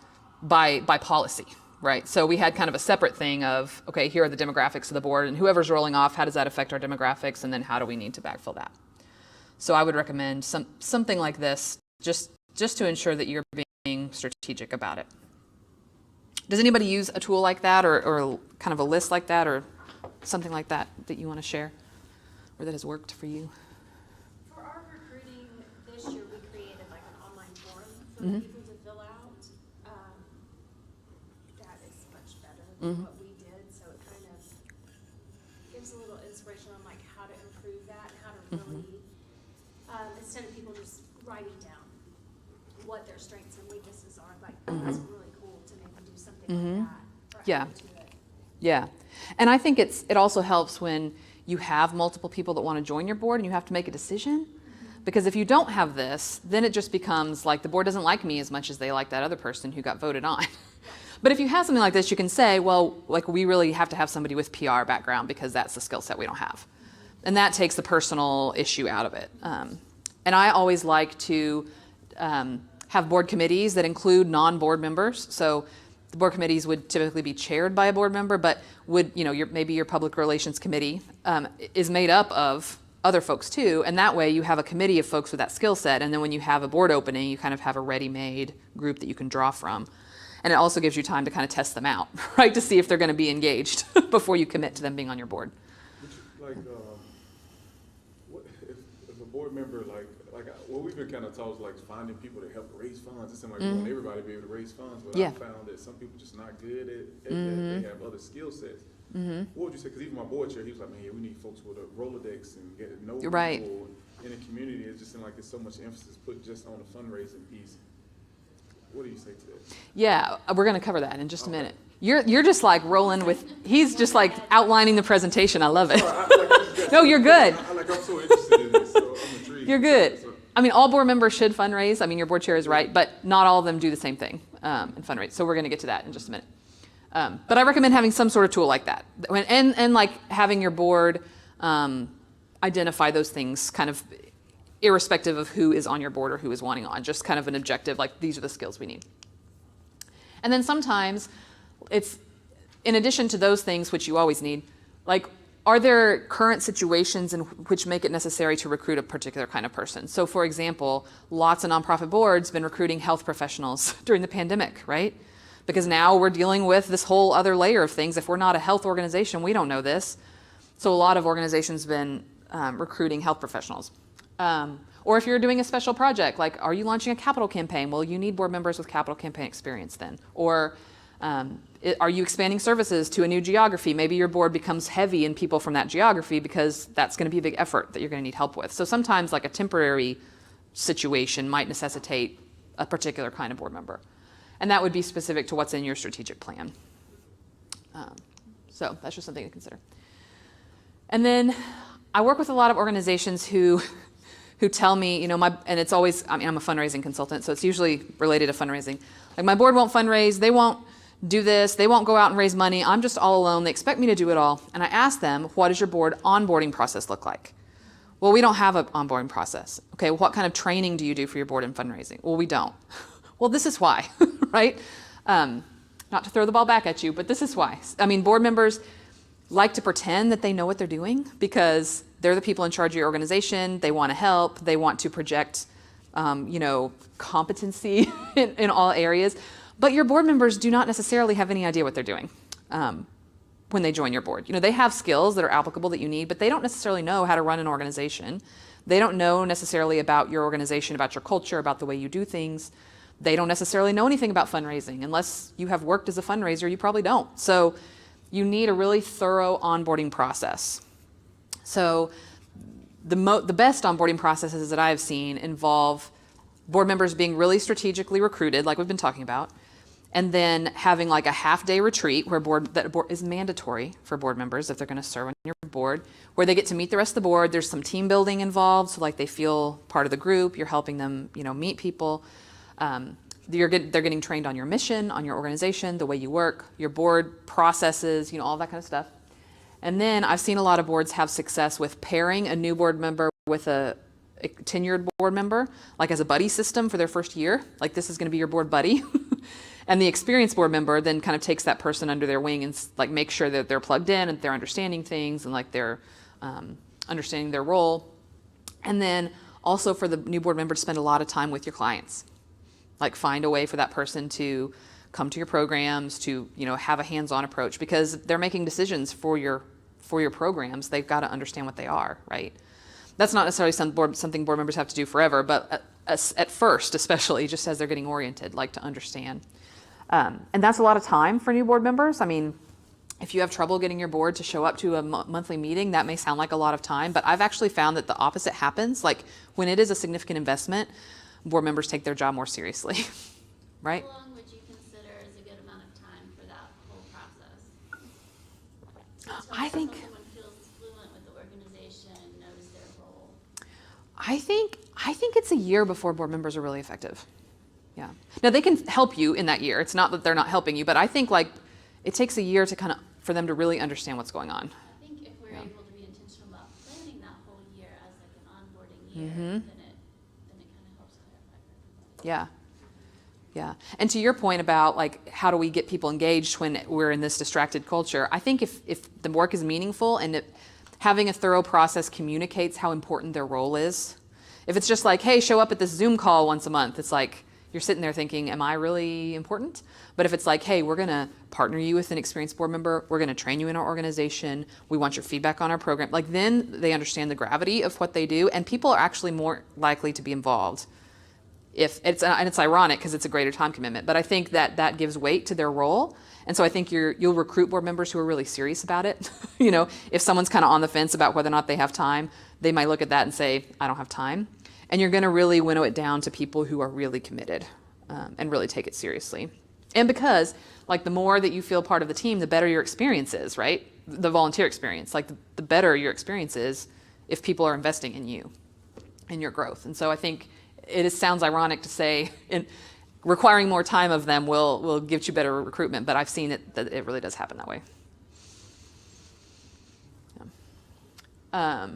by policy, right? So we had kind of a separate thing of, okay, here are the demographics of the board, and whoever's rolling off, how does that affect our demographics, and then how do we need to backfill that? So I would recommend something like this, just to ensure that you're being strategic about it. Does anybody use a tool like that, or kind of a list like that, or something like that you want to share, or that has worked for you? For our recruiting this year, we created like an online form for people to fill out. That is much better than what we did, so it kind of gives a little inspiration on like how to improve that, and how to really, instead of people just writing down what their strengths and weaknesses are, like that's really cool to maybe do something like that. Yeah. To it. Yeah. And I think it also helps when you have multiple people that want to join your board and you have to make a decision. Because if you don't have this, then it just becomes like the board doesn't like me as much as they like that other person who got voted on. But if you have something like this, you can say, well, like we really have to have somebody with PR background because that's the skill set we don't have. And that takes the personal issue out of it. And I always like to have board committees that include non-board members. So the board committees would typically be chaired by a board member, but maybe your public relations committee is made up of other folks too, and that way you have a committee of folks with that skill set, and then when you have a board opening, you kind of have a ready-made group that you can draw from. And it also gives you time to kind of test them out, right, to see if they're going to be engaged before you commit to them being on your board. Like, what if a board member, what we've been kind of taught is like finding people to help raise funds. It seems like we want everybody to be able to raise funds, but I found that some people just not good at that. They have other skill sets. What would you say? Because even my board chair, he was like, man, we need folks with a Rolodex and get to know people in the community. It just seems like there's so much emphasis put just on the fundraising piece. What do you say to that? Yeah, we're going to cover that in just a minute. You're just like rolling with, he's just like outlining the presentation. I love it. No, you're good. I'm so interested in this, so I'm intrigued. You're good. So, I mean, all board members should fundraise. I mean, your board chair is right, but not all of them do the same thing and fundraise. So we're going to get to that in just a minute. But I recommend having some sort of tool like that, and like having your board identify those things, kind of irrespective of who is on your board or who is wanting on. Just kind of an objective, like these are the skills we need. And then sometimes it's in addition to those things, which you always need, like, are there current situations in which make it necessary to recruit a particular kind of person? So for example, lots of nonprofit boards been recruiting health professionals during the pandemic, right? Because now we're dealing with this whole other layer of things. If we're not a health organization, we don't know this. So a lot of organizations been recruiting health professionals. Or if you're doing a special project, like are you launching a capital campaign? Well, you need board members with capital campaign experience then. Or are you expanding services to a new geography? Maybe your board becomes heavy in people from that geography because that's going to be a big effort that you're going to need help with. So sometimes like a temporary situation might necessitate a particular kind of board member. And that would be specific to what's in your strategic plan. So that's just something to consider. And then I work with a lot of organizations who tell me, you know, and it's always, I mean, I'm a fundraising consultant, so it's usually related to fundraising. Like my board won't fundraise, they won't do this, they won't go out and raise money, I'm just all alone, they expect me to do it all. And I ask them, what does your board onboarding process look like? Well, we don't have an onboarding process. Okay, well, what kind of training do you do for your board in fundraising? Well, we don't. Well, this is why, right? Not to throw the ball back at you, but this is why. I mean, board members like to pretend that they know what they're doing because they're the people in charge of your organization. They want to help. They want to project, you know, competency in all areas. But your board members do not necessarily have any idea what they're doing when they join your board. You know, they have skills that are applicable that you need, but they don't necessarily know how to run an organization. They don't know necessarily about your organization, about your culture, about the way you do things. They don't necessarily know anything about fundraising. Unless you have worked as a fundraiser, you probably don't. So you need a really thorough onboarding process. So the best onboarding processes that I've seen involve board members being really strategically recruited, like we've been talking about, and then having like a half-day retreat where that is mandatory for board members if they're going to serve on your board, where they get to meet the rest of the board. There's some team building involved, so like they feel part of the group. You're helping them, you know, meet people. They're getting trained on your mission, on your organization, the way you work, your board processes, you know, all that kind of stuff. And then I've seen a lot of boards have success with pairing a new board member with a tenured board member, like as a buddy system for their first year. Like this is going to be your board buddy. And the experienced board member then kind of takes that person under their wing and like make sure that they're plugged in and they're understanding things and like they're understanding their role. And then also for the new board member to spend a lot of time with your clients. Like find a way for that person to come to your programs, to, you know, have a hands-on approach because they're making decisions for your programs. They've got to understand what they are, right? That's not necessarily something board members have to do forever, but at first, especially just as they're getting oriented, like to understand. And that's a lot of time for new board members. I mean, if you have trouble getting your board to show up to a monthly meeting, that may sound like a lot of time, but I've actually found that the opposite happens. Like when it is a significant investment, board members take their job more seriously, right? How long would you consider is a good amount of time for that whole process? I think Someone feels fluent with the organization, knows their role. I think it's a year before board members are really effective. Yeah. Now they can help you in that year. It's not that they're not helping you, but I think like it takes a year to kind of for them to really understand what's going on. I think if we're able to be intentional about planning that whole year as like an onboarding year, Mm-hmm. then it kind of helps clarify. Yeah. Yeah. And to your point about like how do we get people engaged when we're in this distracted culture, I think if the work is meaningful and having a thorough process communicates how important their role is. If it's just like, hey, show up at this Zoom call once a month, it's like you're sitting there thinking, am I really important? But if it's like, hey, we're going to partner you with an experienced board member, we're going to train you in our organization, we want your feedback on our program, like then they understand the gravity of what they do and people are actually more likely to be involved. And it's ironic because it's a greater time commitment, but I think that gives weight to their role. And so I think you'll recruit board members who are really serious about it. You know, if someone's kind of on the fence about whether or not they have time, they might look at that and say, I don't have time. And you're going to really winnow it down to people who are really committed. and really take it seriously. And because, like, the more that you feel part of the team, the better your experience is, right? The volunteer experience, like the better your experience is if people are investing in you, in your growth. And so I think sounds ironic to say requiring more time of them will give you better recruitment, but I've seen that it really does happen that way. Yeah.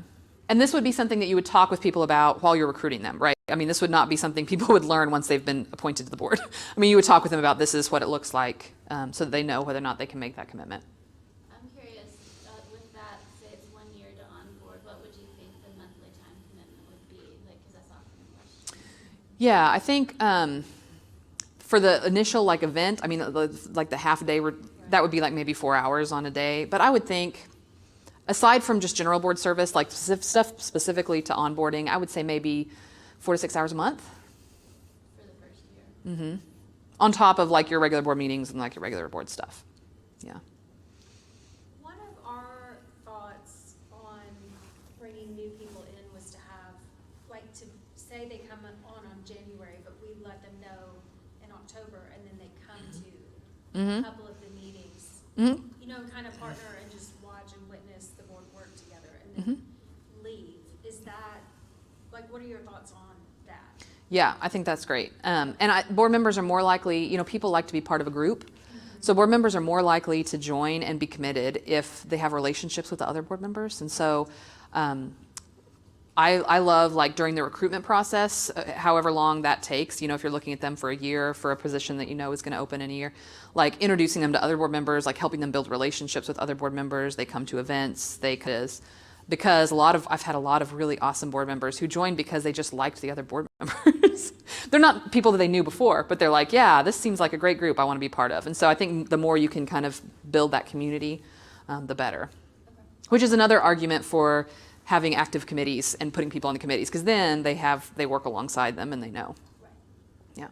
And this would be something that you would talk with people about while you're recruiting them, right? I mean, this would not be something people would learn once they've been appointed to the board. I mean, you would talk with them about this is what it looks like, so that they know whether or not they can make that commitment. I'm curious, with that, say it's 1 year to onboard, what would you think the monthly time commitment would be? Like, because that's often a question. Yeah, I think for the initial like event, I mean, like the half a day, that would be like maybe 4 hours on a day. But I would think, aside from just general board service, like stuff specifically to onboarding, I would say maybe 4 to 6 hours a month. For the first year. On top of like your regular board meetings and like your regular board stuff. Yeah. One of our thoughts on bringing new people in was to have, like, to say they come on January, but we let them know in October, and then they come to a couple of the meetings. You know, kind of partner and just watch and witness the board work together, and then leave. Is that, like, what are your thoughts on that? Yeah, I think that's great. And board members are more likely, you know, people like to be part of a group. So board members are more likely to join and be committed if they have relationships with the other board members. And so I love, like, during the recruitment process, however long that takes, you know, if you're looking at them for a year for a position that you know is going to open in a year, like introducing them to other board members, like helping them build relationships with other board members. They come to events, because I've had a lot of really awesome board members who joined because they just liked the other board members. They're not people that they knew before, but they're like, yeah, this seems like a great group I want to be part of. And so I think the more you can kind of build that community, the better. Which is another argument for having active committees and putting people on the committees, because then they work alongside them and they know. Yeah.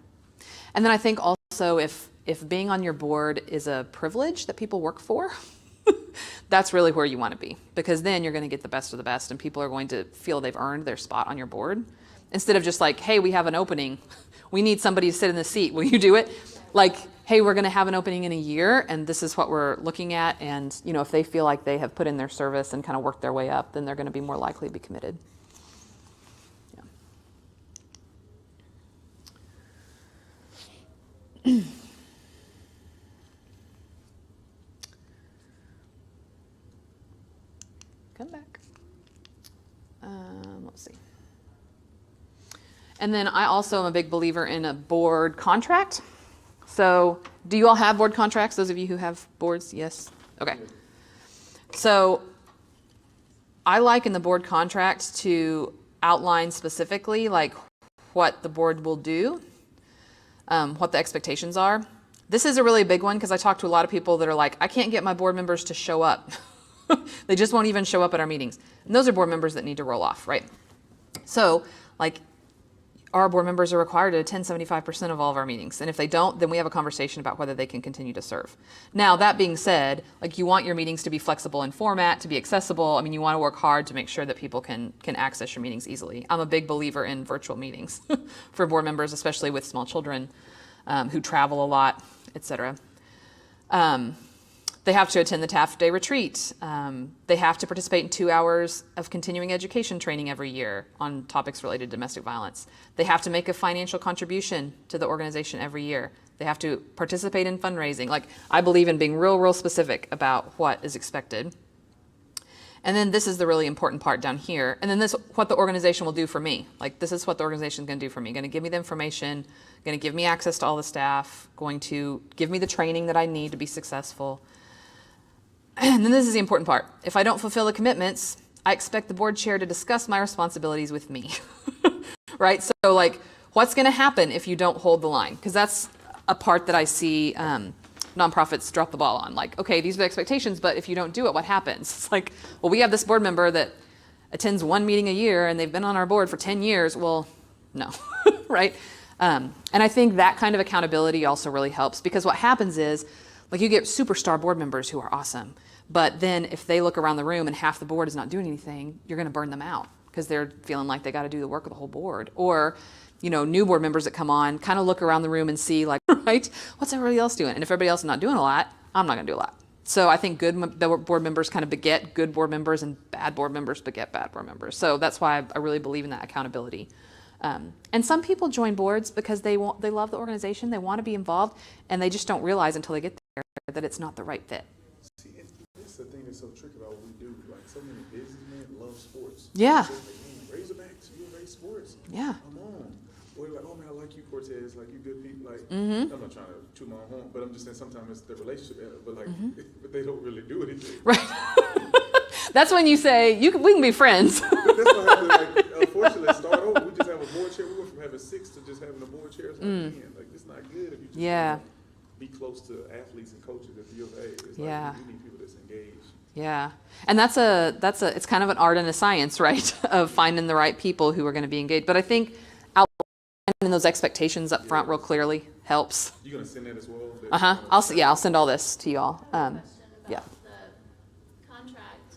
And then I think also if being on your board is a privilege that people work for, that's really where you want to be, because then you're going to get the best of the best and people are going to feel they've earned their spot on your board, instead of just like, hey, we have an opening, we need somebody to sit in the seat, will you do it? Like, hey, we're going to have an opening in a year and this is what we're looking at. And, you know, if they feel like they have put in their service and kind of worked their way up, then they're going to be more likely to be committed. Yeah. Come back. Let's see. And then I also am a big believer in a board contract. So do you all have board contracts? Those of you who have boards? Yes? Okay. So I like in the board contract to outline specifically like what the board will do, what the expectations are. This is a really big one because I talk to a lot of people that are like, I can't get my board members to show up. They just won't even show up at our meetings. And those are board members that need to roll off, right? So, like, our board members are required to attend 75% of all of our meetings. And if they don't, then we have a conversation about whether they can continue to serve. Now, that being said, like, you want your meetings to be flexible in format, to be accessible. I mean, you want to work hard to make sure that people can access your meetings easily. I'm a big believer in virtual meetings for board members, especially with small children who travel a lot, etc. They have to attend the TAF Day retreat. They have to participate in 2 hours of continuing education training every year on topics related to domestic violence. They have to make a financial contribution to the organization every year. They have to participate in fundraising. Like, I believe in being real specific about what is expected. And then this is the really important part down here. And then this, what the organization will do for me. Like, this is what the organization is going to do for me. Going to give me the information, going to give me access to all the staff, going to give me the training that I need to be successful. And then this is the important part. If I don't fulfill the commitments, I expect the board chair to discuss my responsibilities with me, right? So, like, what's going to happen if you don't hold the line? Because that's a part that I see nonprofits drop the ball on. Like, okay, these are the expectations, but if you don't do it, what happens? It's like, well, we have this board member that attends 1 meeting a year and they've been on our board for 10 years. Well, no, right? And I think that kind of accountability also really helps, because what happens is, like, you get superstar board members who are awesome, but then if they look around the room and half the board is not doing anything, you're going to burn them out because they're feeling like they got to do the work of the whole board. Or new board members that come on, kind of look around the room and see like, right, what's everybody else doing? And if everybody else is not doing a lot, I'm not going to do a lot. So I think board members kind of beget good board members, and bad board members beget bad board members. So that's why I really believe in that accountability. And some people join boards because they love the organization, they want to be involved, and they just don't realize until they get there that it's not the right fit. See, it's the thing that's so tricky about what we do. Like, so many businessmen love sports. Yeah. So like, man, Razorbacks, you raise sports. Yeah. Come on. Or they're like, oh man, I like you, Cortez. Like, you good people. Like, Mm-hmm. I'm not trying to toot my own horn, but I'm just saying sometimes it's the relationship, but like, but they don't really do anything. Right. That's when you say, we can be friends. But that's what happened. Like, unfortunately, start over. We just have a board chair. We went from having 6 to just having a board chair. It's like, man, like, it's not good if you just Yeah. wanna be close to athletes and coaches at the U of A. It's like, Yeah. you need people that's engaged. Yeah. And it's kind of an art and a science, right? Of finding the right people who are going to be engaged. But I think outlining those expectations up front real clearly helps. You gonna send that as well? I'll send all this to y'all. Question yeah. about the contract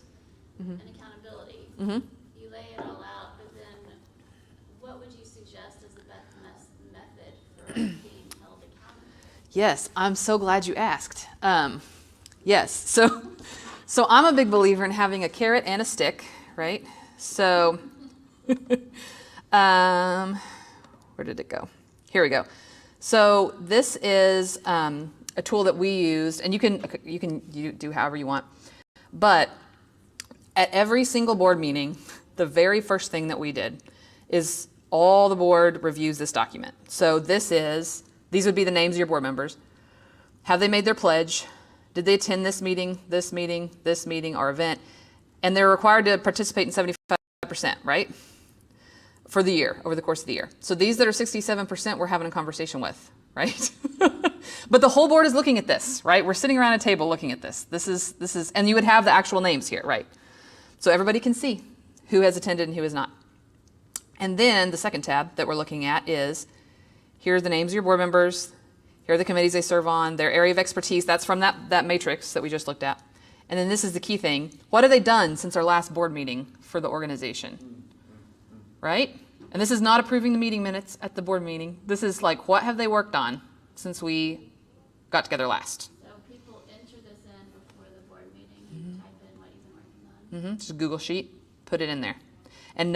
and accountability. Mm-hmm. You lay it all out, but then what would you suggest as the best method for being held accountable? Yes, I'm so glad you asked. Yes, so I'm a big believer in having a carrot and a stick, right? So, where did it go? Here we go. So this is a tool that we used, and you can do however you want. But at every single board meeting, the very first thing that we did is all the board reviews this document. So these would be the names of your board members. Have they made their pledge? Did they attend this meeting, or event? And they're required to participate in 75%, right? For the year, over the course of the year. So these that are 67%, we're having a conversation with, right? But the whole board is looking at this, right? We're sitting around a table looking at this. This is, and you would have the actual names here, right? So everybody can see who has attended and who has not. And then the second tab that we're looking at is, here are the names of your board members. Here are the committees they serve on, their area of expertise. That's from that matrix that we just looked at. And then this is the key thing. What have they done since our last board meeting for the organization? Right? And this is not approving the meeting minutes at the board meeting. This is like, what have they worked on since we got together last? So people enter this in before the board meeting, you type in what you've been working on. Just a Google sheet, put it in there. And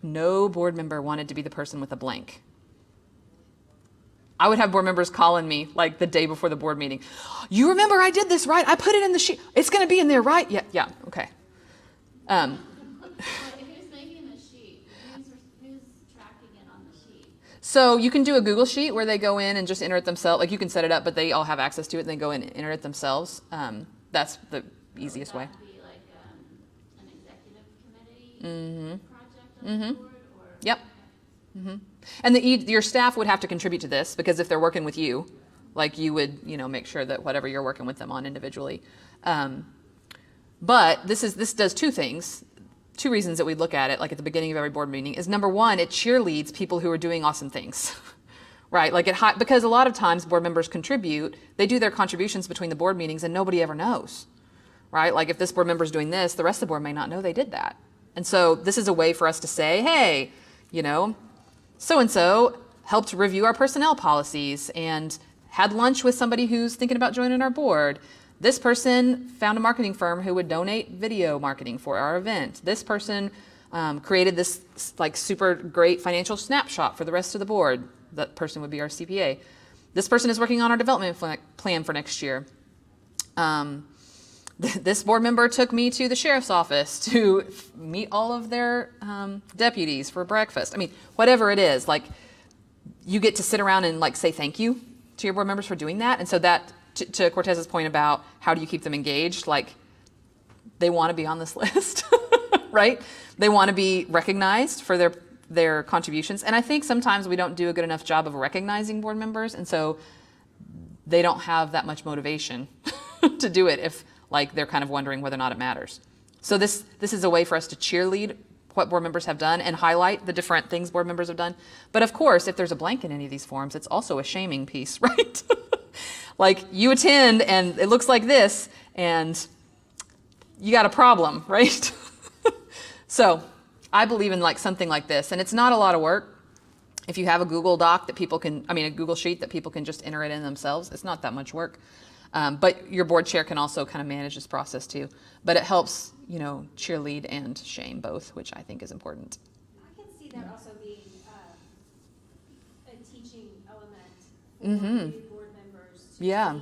no board member wanted to be the person with a blank. I would have board members calling me like the day before the board meeting. You remember I did this, right? I put it in the sheet. It's going to be in there, right? Yeah, okay. Wait, who's making the sheet? Who's tracking it on the sheet? So you can do a Google sheet where they go in and just enter it themselves. Like you can set it up, but they all have access to it and they go in and enter it themselves. That's the easiest way. Would that be like an executive committee project on the board? Or? Yep. And your staff would have to contribute to this because if they're working with you, like you would, make sure that whatever you're working with them on individually. But this does two things. Two reasons that we look at it, like at the beginning of every board meeting, is number one, it cheerleads people who are doing awesome things, right? Like because a lot of times board members contribute, they do their contributions between the board meetings and nobody ever knows, right? Like if this board member is doing this, the rest of the board may not know they did that. And so this is a way for us to say, hey, so-and-so helped review our personnel policies and had lunch with somebody who's thinking about joining our board. This person found a marketing firm who would donate video marketing for our event. This person created this like super great financial snapshot for the rest of the board. That person would be our CPA. This person is working on our development plan for next year. This board member took me to the sheriff's office to meet all of their deputies for breakfast. I mean, whatever it is, like you get to sit around and like say thank you to your board members for doing that. And so that, to Cortez's point about how do you keep them engaged, like they want to be on this list, right? They want to be recognized for their contributions. And I think sometimes we don't do a good enough job of recognizing board members. And so they don't have that much motivation to do it if like they're kind of wondering whether or not it matters. So this is a way for us to cheerlead what board members have done and highlight the different things board members have done. But of course, if there's a blank in any of these forms, it's also a shaming piece, right? Like you attend and it looks like this and you got a problem, right? So I believe in like something like this, and it's not a lot of work. If you have a Google Doc that people can, a Google Sheet that people can just enter it in themselves, it's not that much work. But your board chair can also kind of manage this process too. But it helps, cheerlead and shame both, which I think is important. I can see that also being a teaching element for Mm-hmm. new board members to Yeah. see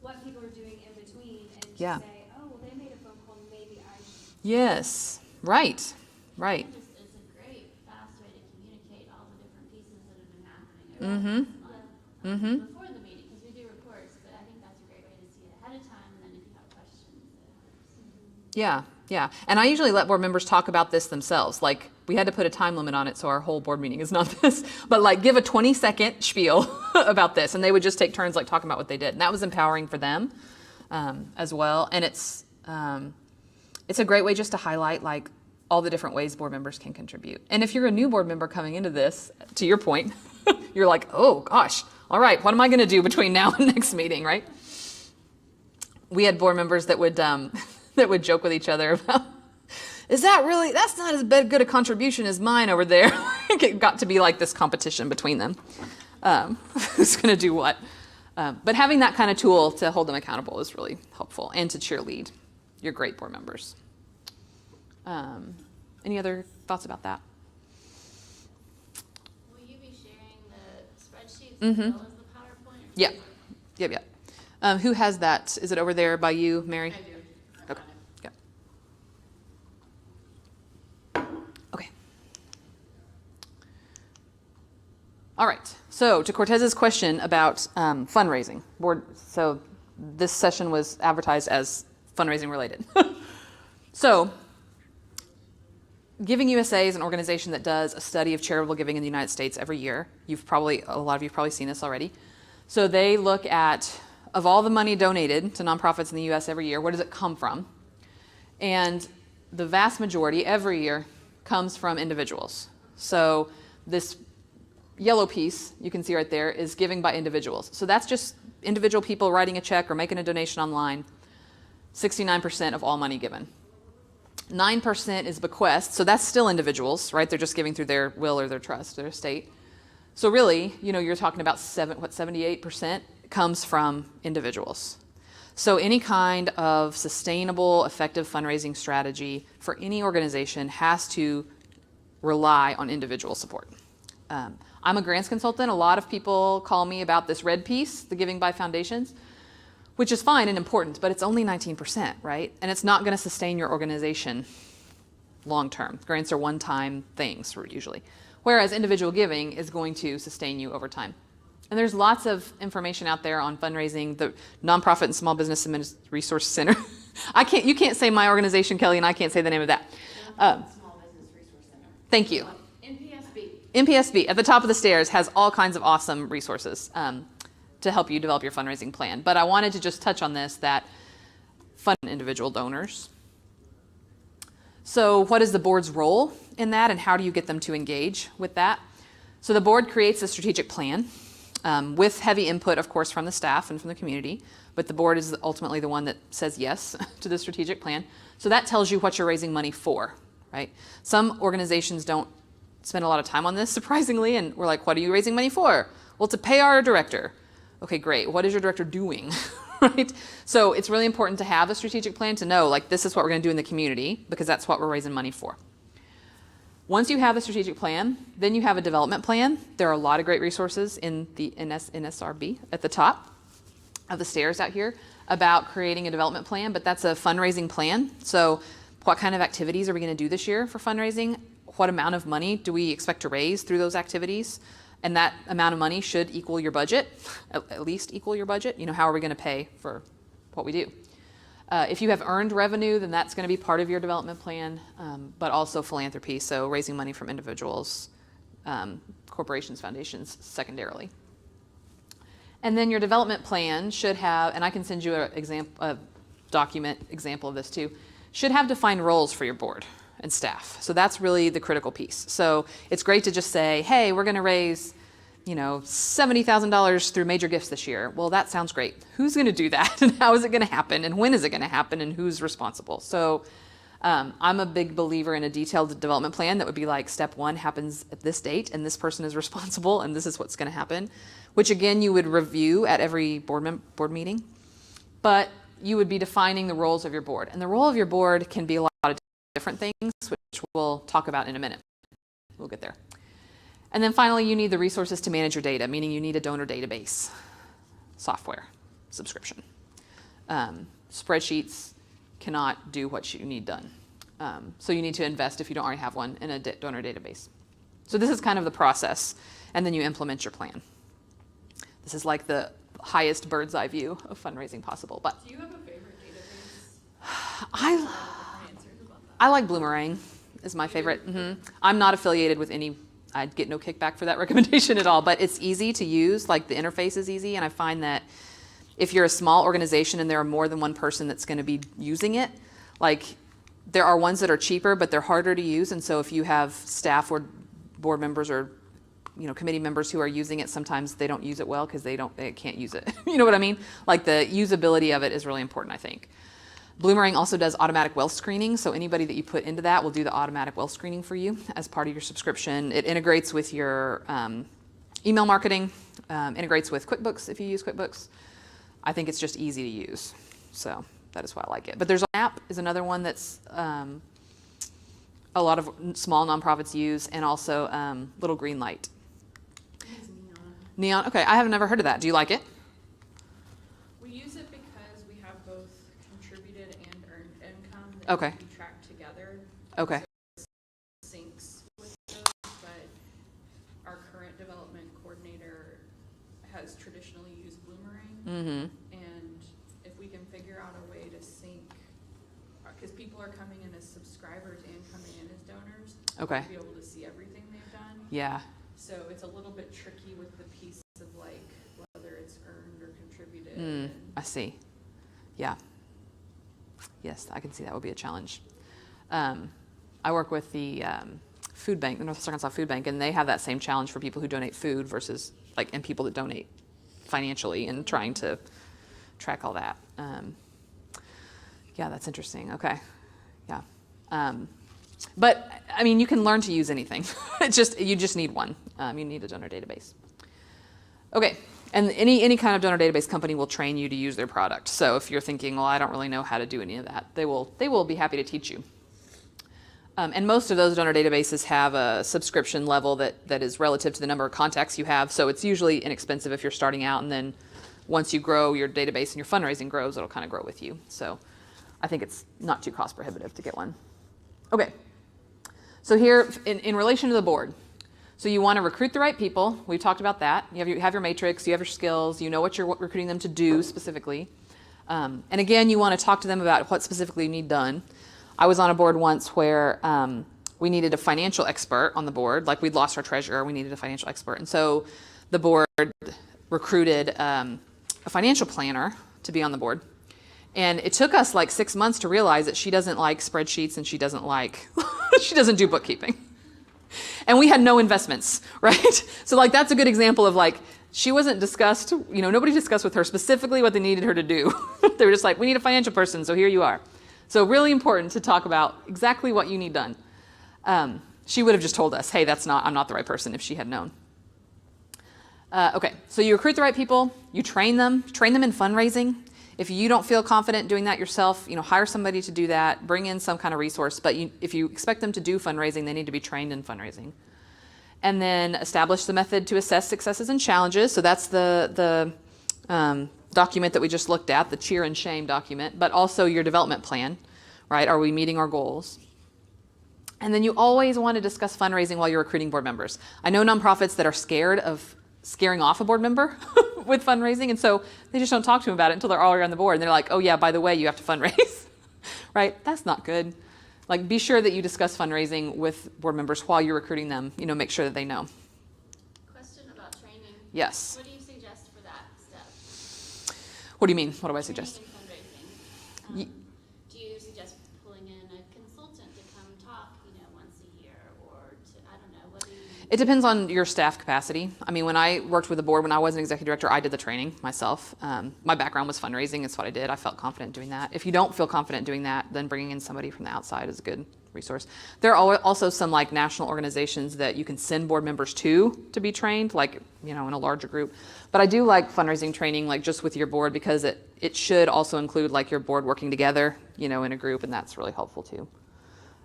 what people are doing in between and to Yeah. say, oh, well, they made a phone call, maybe I should. Yes, right. It's a great, fast way to communicate all the different pieces that have been happening over Mm-hmm. the last month, Mm-hmm. before the meeting, because we do reports, but I think that's a great way to see it ahead of time, and then if you have questions, it helps. Yeah. And I usually let board members talk about this themselves. Like, we had to put a time limit on it, so our whole board meeting is not this. But like, give a 20-second spiel about this, and they would just take turns like talking about what they did, and that was empowering for them as well. And it's a great way just to highlight like all the different ways board members can contribute. And if you're a new board member coming into this, to your point, you're like, oh gosh, all right, what am I going to do between now and next meeting, right? We had board members that would that would joke with each other about, that's not as good a contribution as mine over there. It got to be like this competition between them. Who's going to do what? But having that kind of tool to hold them accountable is really helpful, and to cheerlead your great board members. Any other thoughts about that? Will you be sharing the spreadsheets Mm-hmm. as well as the PowerPoint? or Yeah. something? Yep. Who has that? Is it over there by you, Mary? I do. Okay. Okay. All right. So to Cortez's question about fundraising, so this session was advertised as fundraising related. So Giving USA is an organization that does a study of charitable giving in the United States every year. A lot of you have probably seen this already. So they look at, of all the money donated to nonprofits in the US every year, where does it come from? And the vast majority every year comes from individuals. So this yellow piece you can see right there is giving by individuals. So that's just individual people writing a check or making a donation online. 69% of all money given. 9% is bequests, so that's still individuals, right? They're just giving through their will or their trust, their estate. So really, you're talking about 78% comes from individuals. So any kind of sustainable, effective fundraising strategy for any organization has to rely on individual support. I'm a grants consultant. A lot of people call me about this red piece, the giving by foundations, which is fine and important, but it's only 19%, right? And it's not going to sustain your organization long term. Grants are one-time things usually, whereas individual giving is going to sustain you over time. And there's lots of information out there on fundraising. The Nonprofit and Small Business Resource Center. You can't say my organization, Kelly, and I can't say the name of that. Small Business Resource Center. Thank you. NPSB. NPSB at the top of the stairs has all kinds of awesome resources to help you develop your fundraising plan. But I wanted to just touch on this, that fund individual donors. So what is the board's role in that, and how do you get them to engage with that? So the board creates a strategic plan with heavy input, of course, from the staff and from the community, but the board is ultimately the one that says yes to the strategic plan. So that tells you what you're raising money for, right? Some organizations don't spend a lot of time on this, surprisingly, and we're like, what are you raising money for? Well, to pay our director. Okay, great. What is your director doing? Right? So it's really important to have a strategic plan to know, like, this is what we're going to do in the community, because that's what we're raising money for. Once you have a strategic plan, then you have a development plan. There are a lot of great resources in the NSRB at the top of the stairs out here about creating a development plan, but that's a fundraising plan. So what kind of activities are we going to do this year for fundraising? What amount of money do we expect to raise through those activities? And that amount of money should equal your budget, at least equal your budget. How are we going to pay for what we do? If you have earned revenue, then that's going to be part of your development plan, but also philanthropy, so raising money from individuals, corporations, foundations, secondarily. And then your development plan should have, and I can send you a document example of this too, should have defined roles for your board and staff. So that's really the critical piece. So it's great to just say, hey, we're going to raise, $70,000 through major gifts this year. Well, that sounds great. Who's going to do that? And how is it going to happen? And when is it going to happen? And who's responsible? So I'm a big believer in a detailed development plan that would be like step 1 happens at this date and this person is responsible and this is what's going to happen, which again you would review at every board meeting. But you would be defining the roles of your board. And the role of your board can be a lot of different things, which we'll talk about in a minute. We'll get there. And then finally, you need the resources to manage your data, meaning you need a donor database, software, subscription. Spreadsheets cannot do what you need done. So you need to invest, if you don't already have one, in a donor database. So this is kind of the process, and then you implement your plan. This is like the highest bird's eye view of fundraising possible. But Do you have a favorite database? I like Bloomerang is my favorite. I'm not affiliated with any. I'd get no kickback for that recommendation at all, but it's easy to use. Like the interface is easy, and I find that if you're a small organization and there are more than one person that's going to be using it, like there are ones that are cheaper, but they're harder to use. And so if you have staff or board members or committee members who are using it, sometimes they don't use it well because they can't use it. You know what I mean? Like the usability of it is really important, I think. Bloomerang also does automatic wealth screening, so anybody that you put into that will do the automatic wealth screening for you as part of your subscription. It integrates with your email marketing, integrates with QuickBooks if you use QuickBooks. I think it's just easy to use, so that is why I like it. But there's an app is another one that's a lot of small nonprofits use, and also Little Green Light. Neon. Okay, I have never heard of that. Do you like it? We use it because we have both contributed and earned income that Okay. we track together. Okay. So it syncs with those, but our current development coordinator has traditionally used Bloomerang. Mm-hmm. And if we can figure out a way to sync, because people are coming in as subscribers and coming in as donors, Okay. to be able to see everything they've done. Yeah. So it's a little bit tricky with the piece of like whether it's earned or contributed. I see. Yeah. Yes, I can see that would be a challenge. I work with the food bank, the Northwest Arkansas Food Bank, and they have that same challenge for people who donate food versus and people that donate financially and trying to track all that. Yeah, that's interesting. Okay. Yeah. But I mean, you can learn to use anything. You just need one. You need a donor database. Okay, and any kind of donor database company will train you to use their product. So if you're thinking, well, I don't really know how to do any of that, they will be happy to teach you. And most of those donor databases have a subscription level that is relative to the number of contacts you have. So it's usually inexpensive if you're starting out, and then once you grow your database and your fundraising grows, it'll kind of grow with you. So I think it's not too cost prohibitive to get one. Okay. So here, in relation to the board, so you want to recruit the right people. We've talked about that. You have your matrix, you have your skills, you know what you're recruiting them to do specifically. And again, you want to talk to them about what specifically you need done. I was on a board once where we needed a financial expert on the board. Like we'd lost our treasurer, we needed a financial expert. And so the board recruited a financial planner to be on the board. And it took us like 6 months to realize that she doesn't like spreadsheets and she doesn't do bookkeeping. And we had no investments, right? So like that's a good example of like she wasn't discussed, nobody discussed with her specifically what they needed her to do. They were just like, we need a financial person, so here you are. So really important to talk about exactly what you need done. She would have just told us, hey, I'm not the right person if she had known. Okay, so you recruit the right people, you train them in fundraising. If you don't feel confident doing that yourself, hire somebody to do that, bring in some kind of resource. But if you expect them to do fundraising, they need to be trained in fundraising. And then establish the method to assess successes and challenges. So that's the document that we just looked at, the cheer and shame document, but also your development plan, right? Are we meeting our goals? And then you always want to discuss fundraising while you're recruiting board members. I know nonprofits that are scared of scaring off a board member with fundraising, and so they just don't talk to them about it until they're already on the board, and they're like, oh yeah, by the way, you have to fundraise. Right? That's not good. Like, be sure that you discuss fundraising with board members while you're recruiting them. Make sure that they know. Question about training. Yes. What do you suggest for that step? What do you mean? What do I suggest? Training and fundraising. Do you suggest pulling in a consultant to come talk, once a year, or I don't know, what do you? It depends on your staff capacity. I mean, when I worked with the board, when I was an executive director, I did the training myself. My background was fundraising. It's what I did. I felt confident doing that. If you don't feel confident doing that, then bringing in somebody from the outside is a good resource. There are also some like national organizations that you can send board members to be trained, like, you know, in a larger group. But I do like fundraising training, like just with your board, because it should also include like your board working together, you know, in a group, and that's really helpful too.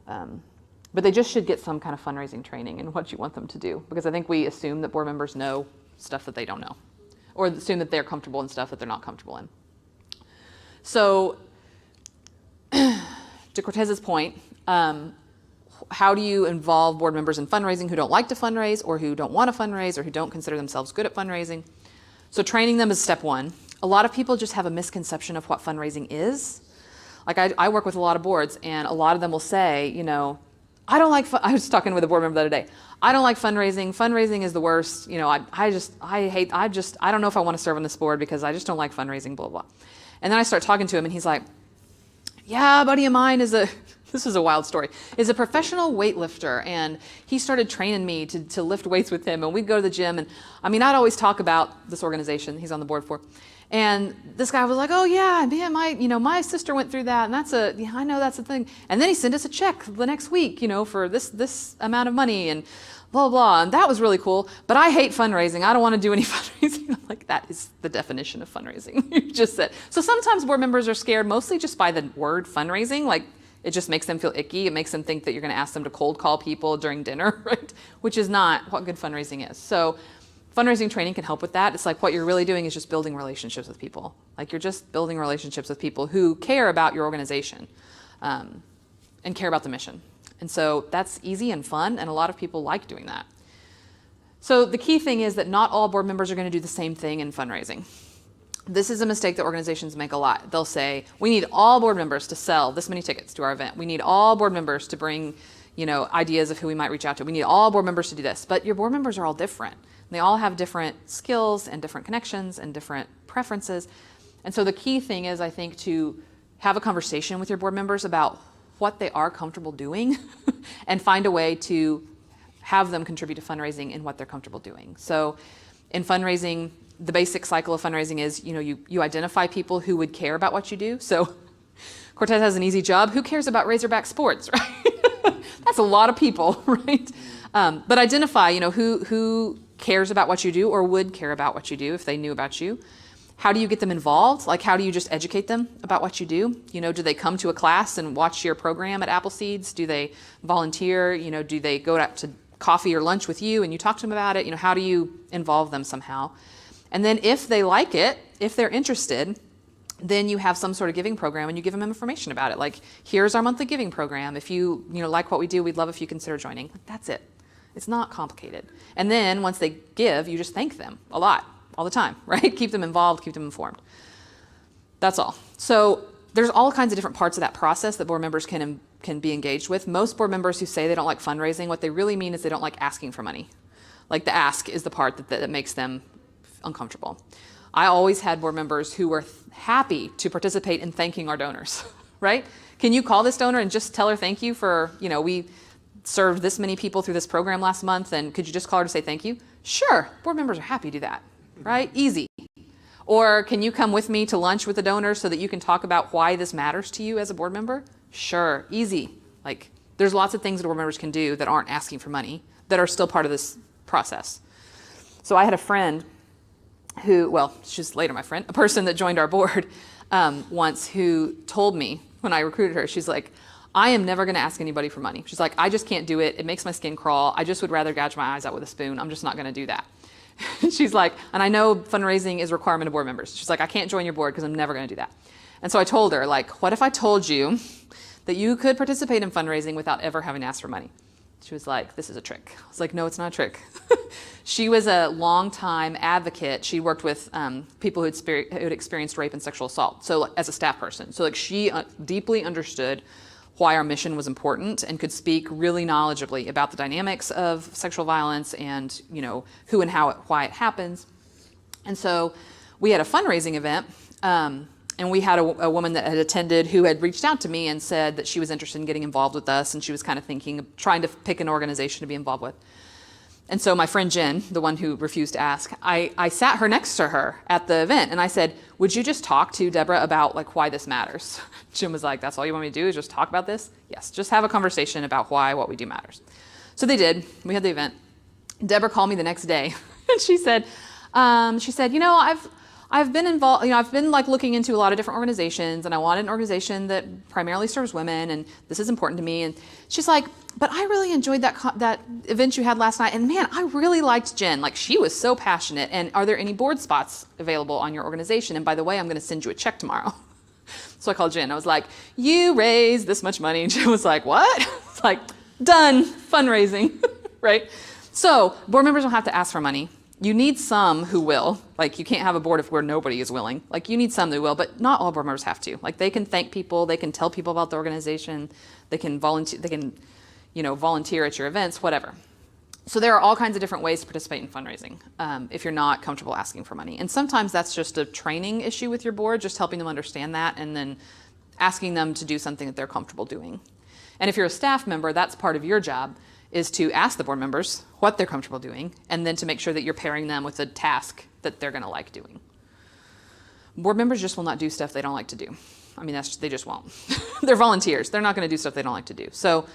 But they just should get some kind of fundraising training in what you want them to do, because I think we assume that board members know stuff that they don't know, or assume that they're comfortable in stuff that they're not comfortable in. So to Cortez's point, how do you involve board members in fundraising who don't like to fundraise, or who don't want to fundraise, or who don't consider themselves good at fundraising? So training them is step one. A lot of people just have a misconception of what fundraising is. Like I work with a lot of boards, and a lot of them will say, you know, I don't like, I was talking with a board member the other day. I don't like fundraising. Fundraising is the worst. You know, I don't know if I want to serve on this board because I just don't like fundraising, blah, blah. And then I start talking to him, and he's like, yeah, a buddy of mine this is a wild story, is a professional weightlifter, and he started training me to lift weights with him, and we'd go to the gym, and I mean, I'd always talk about this organization he's on the board for. And this guy was like, oh yeah, man, my sister went through that, and I know that's a thing. And then he sent us a check the next week, you know, for this amount of money and blah, blah. And that was really cool. But I hate fundraising. I don't want to do any fundraising. I'm like, that is the definition of fundraising. You just said. So sometimes board members are scared mostly just by the word fundraising. Like, it just makes them feel icky. It makes them think that you're going to ask them to cold call people during dinner, right? Which is not what good fundraising is. So fundraising training can help with that. It's like what you're really doing is just building relationships with people. Like, you're just building relationships with people who care about your organization and care about the mission. And so that's easy and fun, and a lot of people like doing that. So the key thing is that not all board members are going to do the same thing in fundraising. This is a mistake that organizations make a lot. They'll say, we need all board members to sell this many tickets to our event. We need all board members to bring, you know, ideas of who we might reach out to. We need all board members to do this. But your board members are all different. They all have different skills and different connections and different preferences. And so the key thing is, I think, to have a conversation with your board members about what they are comfortable doing and find a way to have them contribute to fundraising in what they're comfortable doing. So in fundraising, the basic cycle of fundraising is, you know, you identify people who would care about what you do. So Cortez has an easy job. Who cares about Razorback sports, right? That's a lot of people, right? But identify, you know, who cares about what you do or would care about what you do if they knew about you. How do you get them involved? Like, how do you just educate them about what you do? You know, do they come to a class and watch your program at Appleseeds? Do they volunteer? You know, do they go out to coffee or lunch with you and you talk to them about it? You know, how do you involve them somehow? And then if they like it, if they're interested, then you have some sort of giving program and you give them information about it. Like, here's our monthly giving program. If you like what we do, we'd love if you consider joining. That's it. It's not complicated. And then once they give, you just thank them a lot, all the time, right? Keep them involved, keep them informed. That's all. So there's all kinds of different parts of that process that board members can be engaged with. Most board members who say they don't like fundraising, what they really mean is they don't like asking for money. Like, the ask is the part that makes them uncomfortable. I always had board members who were happy to participate in thanking our donors, right? Can you call this donor and just tell her thank you for, you know, we served this many people through this program last month, and could you just call her to say thank you? Sure, board members are happy to do that, right? Easy. Or can you come with me to lunch with the donor so that you can talk about why this matters to you as a board member? Sure, easy. Like, there's lots of things that board members can do that aren't asking for money that are still part of this process. So I had a friend who, well, she's later my friend, a person that joined our board once, who told me when I recruited her, she's like, I am never going to ask anybody for money. She's like, I just can't do it. It makes my skin crawl. I just would rather gouge my eyes out with a spoon. I'm just not going to do that. She's like, and I know fundraising is a requirement of board members. She's like, I can't join your board because I'm never going to do that. And so I told her, like, what if I told you that you could participate in fundraising without ever having to ask for money? She was like, this is a trick. I was like, no, it's not a trick. She was a longtime advocate. She worked with people who had experienced rape and sexual assault, so as a staff person. So like, she deeply understood why our mission was important and could speak really knowledgeably about the dynamics of sexual violence and, you know, who and how why it happens. And so we had a fundraising event, and we had a woman that had attended who had reached out to me and said that she was interested in getting involved with us, and she was kind of trying to pick an organization to be involved with. And so my friend Jen, the one who refused to ask, I sat her next to her at the event and I said, would you just talk to Deborah about like why this matters? Jen was like, that's all you want me to do is just talk about this? Yes, just have a conversation about why what we do matters. So they did. We had the event. Deborah called me the next day and she said, you know, I've been involved, you know, I've been like looking into a lot of different organizations and I wanted an organization that primarily serves women and this is important to me. And she's like, but I really enjoyed that event you had last night. And man, I really liked Jen. Like she was so passionate. And are there any board spots available on your organization? And by the way, I'm going to send you a check tomorrow. So I called Jen. I was like, you raised this much money. And Jen was like, what? It's like, done, fundraising, right? So board members don't have to ask for money. You need some who will. Like you can't have a board where nobody is willing. Like you need some who will, but not all board members have to. Like they can thank people, they can tell people about the organization, they can volunteer, volunteer at your events, whatever. So there are all kinds of different ways to participate in fundraising if you're not comfortable asking for money. And sometimes that's just a training issue with your board, just helping them understand that and then asking them to do something that they're comfortable doing. And if you're a staff member, that's part of your job, is to ask the board members what they're comfortable doing and then to make sure that you're pairing them with a task that they're going to like doing. Board members just will not do stuff they don't like to do. I mean, they just won't. They're volunteers. They're not going to do stuff they don't like to do. So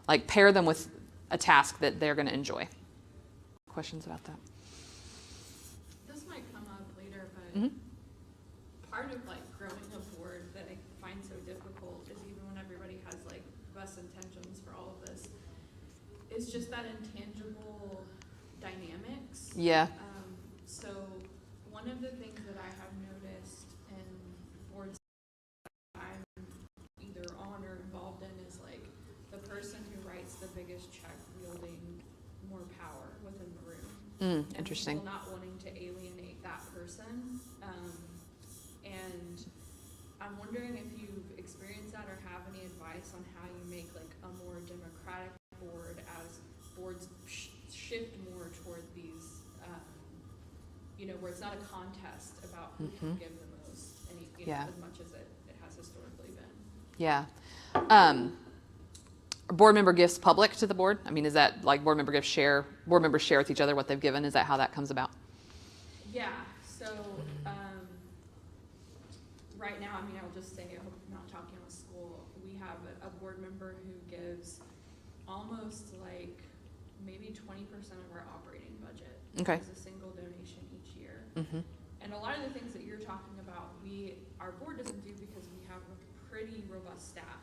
like pair them with a task that they're going to enjoy. Questions about that? This might come up later, but part of like growing a board that I find so difficult is even when everybody has like best intentions for all of this, it's just that intangible dynamics. Yeah. So one of the things that I have noticed in boards I'm either on or involved in is like the person who writes the biggest check wielding more power within the room. Interesting. And people not wanting to alienate that person. And I'm wondering if you've experienced that or have any advice on how you make like a more democratic board as boards shift more toward these, where it's not a contest about who can give the most, as much as it has historically been. Yeah. Are board member gifts public to the board? I mean, is that like board members share with each other what they've given? Is that how that comes about? Yeah. So right now, I mean, I'll just say, I hope I'm not talking on school. We have a board member who gives almost like maybe 20% of our operating budget as a single donation each year. And a lot of the things that you're talking about, our board doesn't do because we have a pretty robust staff.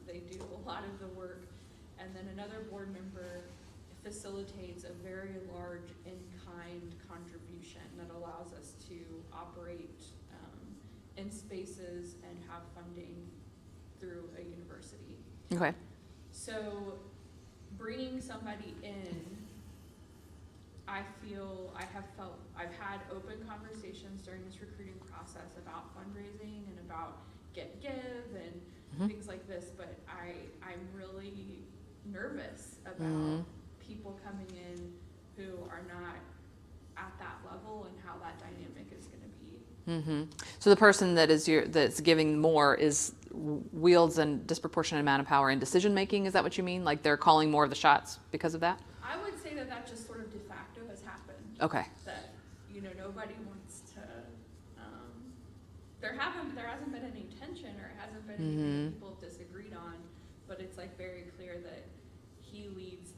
They do a lot of the work, and then another board member facilitates a very large in-kind contribution that allows us to operate in spaces and have funding through a university. Okay. So bringing somebody in, I've had open conversations during this recruiting process about fundraising and about give and things like this, but I'm really nervous about people coming in who are not at that level and how that dynamic is going to be. So the person that's giving more wields a disproportionate amount of power in decision making. Is that what you mean? Like they're calling more of the shots because of that? I would say that just sort of de facto has happened. Okay. That nobody wants to. There hasn't been any tension, or it hasn't been anything that people have disagreed on, but it's like very clear that he leads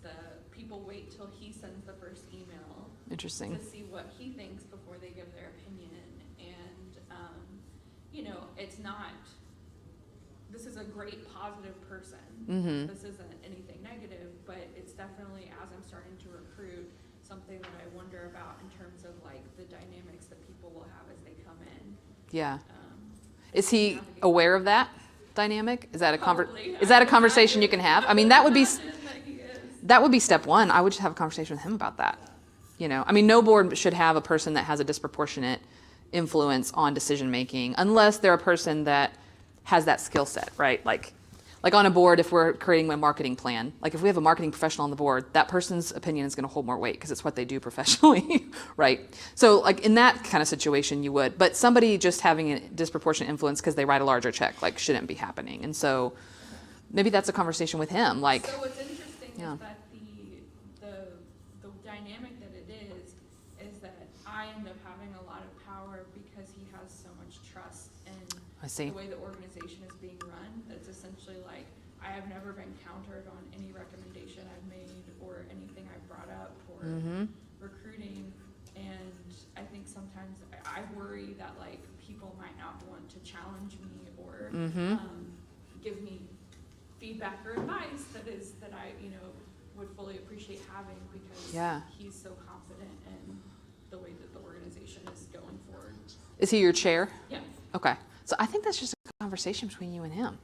people wait till he sends the first email. Interesting. To see what he thinks before they give their opinion, and it's not. This is a great positive person. This isn't anything negative, but it's definitely, as I'm starting to recruit, something that I wonder about in terms of like the dynamics that people will have as they come in. Yeah. Is he aware of that dynamic? Is that a Probably. Is that a conversation you can have? I mean, that would be step one. I would just have a conversation with him about that. I mean, no board should have a person that has a disproportionate influence on decision making unless they're a person that has that skill set, right? Like on a board, if we're creating a marketing plan, like if we have a marketing professional on the board, that person's opinion is going to hold more weight because it's what they do professionally, right? So like in that kind of situation, you would. But somebody just having a disproportionate influence because they write a larger check, like shouldn't be happening. And so maybe that's a conversation with him. Like, so what's interesting is that the I see. the way the organization is being run. It's essentially like, I have never been countered on any recommendation I've made or anything I've brought up for recruiting. And I think sometimes I worry that like people might not want to challenge me or give me feedback or advice that I, you know, would fully appreciate having because he's so confident in the way that the organization is going forward. Is he your chair? Yeah. Okay. So I think that's just a conversation between you and him.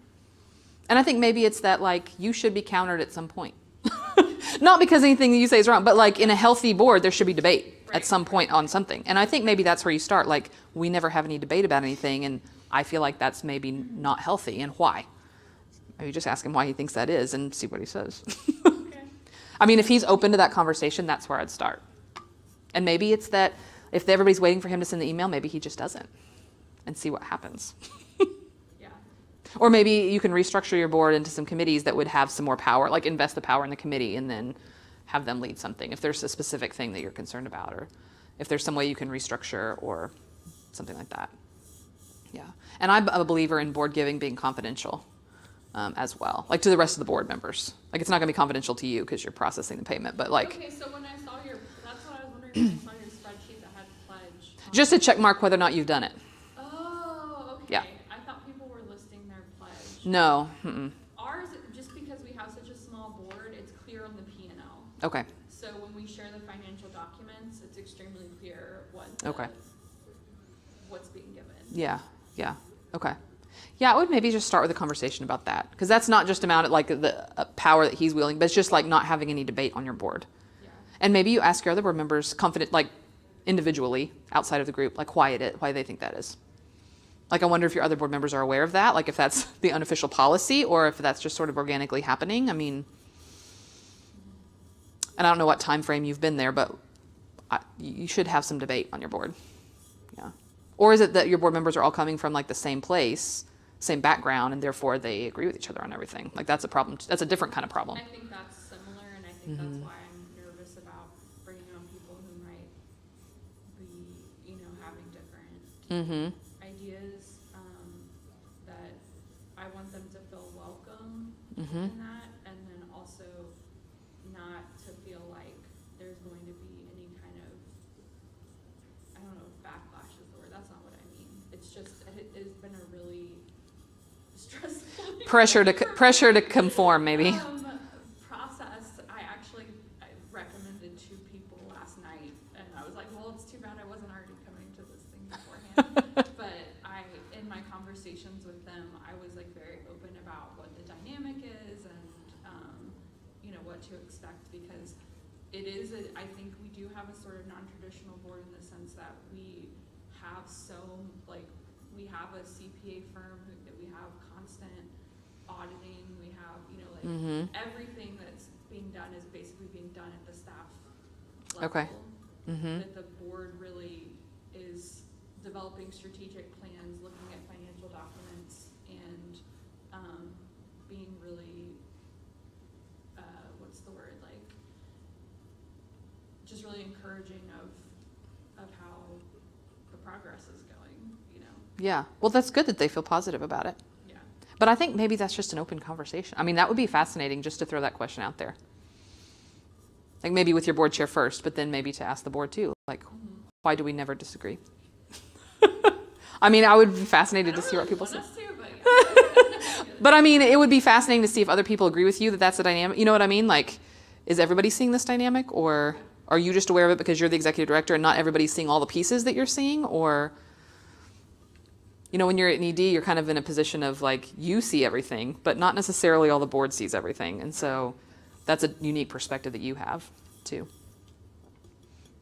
And I think maybe it's that like you should be countered at some point. Not because anything that you say is wrong, but like in a healthy board, there should be debate at some point on something. And I think maybe that's where you start. Like we never have any debate about anything. And I feel like that's maybe not healthy. And why? Maybe just ask him why he thinks that is and see what he says. Okay. I mean, if he's open to that conversation, that's where I'd start. And maybe it's that if everybody's waiting for him to send the email, maybe he just doesn't and see what happens. Yeah. Or maybe you can restructure your board into some committees that would have some more power, like invest the power in the committee and then have them lead something if there's a specific thing that you're concerned about, or if there's some way you can restructure or something like that. Yeah. And I'm a believer in board giving being confidential as well, like to the rest of the board members. Like it's not going to be confidential to you because you're processing the payment, but like. Okay, so when I saw that's what I was wondering when I saw your spreadsheet that had pledge. Just to check mark whether or not you've done it. Oh, okay. Yeah. I thought people were listing their pledge. No. Ours, just because we have such a small board, it's clear on the P&L. Okay. So when we share the financial documents, it's extremely clear what's being given. Yeah. Yeah. Okay. Yeah, I would maybe just start with a conversation about that because that's not just about like the power that he's wielding, but it's just like not having any debate on your board. Yeah. And maybe you ask your other board members, like individually outside of the group, like why they think that is. Like I wonder if your other board members are aware of that, like if that's the unofficial policy or if that's just sort of organically happening. I mean, and I don't know what time frame you've been there, but you should have some debate on your board. Yeah. Or is it that your board members are all coming from like the same place, same background, and therefore they agree with each other on everything? Like that's a problem. That's a different kind of problem. I think that's similar, and I think that's why I'm nervous about bringing on people who might be, you know, having different ideas. That I want them to feel welcome in that, and then also not to feel like there's going to be any kind of, I don't know if backlash is the word. That's not what I mean. It's just it's been a really stressful Pressure to conform, maybe. Process. I recommended 2 people last night, and I was like, well, it's too bad I wasn't already coming to this thing beforehand. But in my conversations with them, I was like very open about what the dynamic is and you know what to expect, because it is I think we do have a sort of non-traditional board in the sense that we have we have a CPA firm that we have constant auditing. We have, you know, like everything that's being done is basically being done at the staff level. Okay. That the board really is developing strategic plans, looking at financial documents, and being really, what's the word, like, just really encouraging of how the progress is going, you know? Yeah. Well, that's good that they feel positive about it. Yeah. But I think maybe that's just an open conversation. I mean, that would be fascinating just to throw that question out there. Like maybe with your board chair first, but then maybe to ask the board too. Like, why do we never disagree? I mean, I would be fascinated to see what people say. But I mean, it would be fascinating to see if other people agree with you that that's the dynamic. You know what I mean? Like, is everybody seeing this dynamic, or are you just aware of it because you're the executive director and not everybody's seeing all the pieces that you're seeing? Or, you know, when you're at an ED, you're kind of in a position of like, you see everything, but not necessarily all the board sees everything. And so that's a unique perspective that you have too.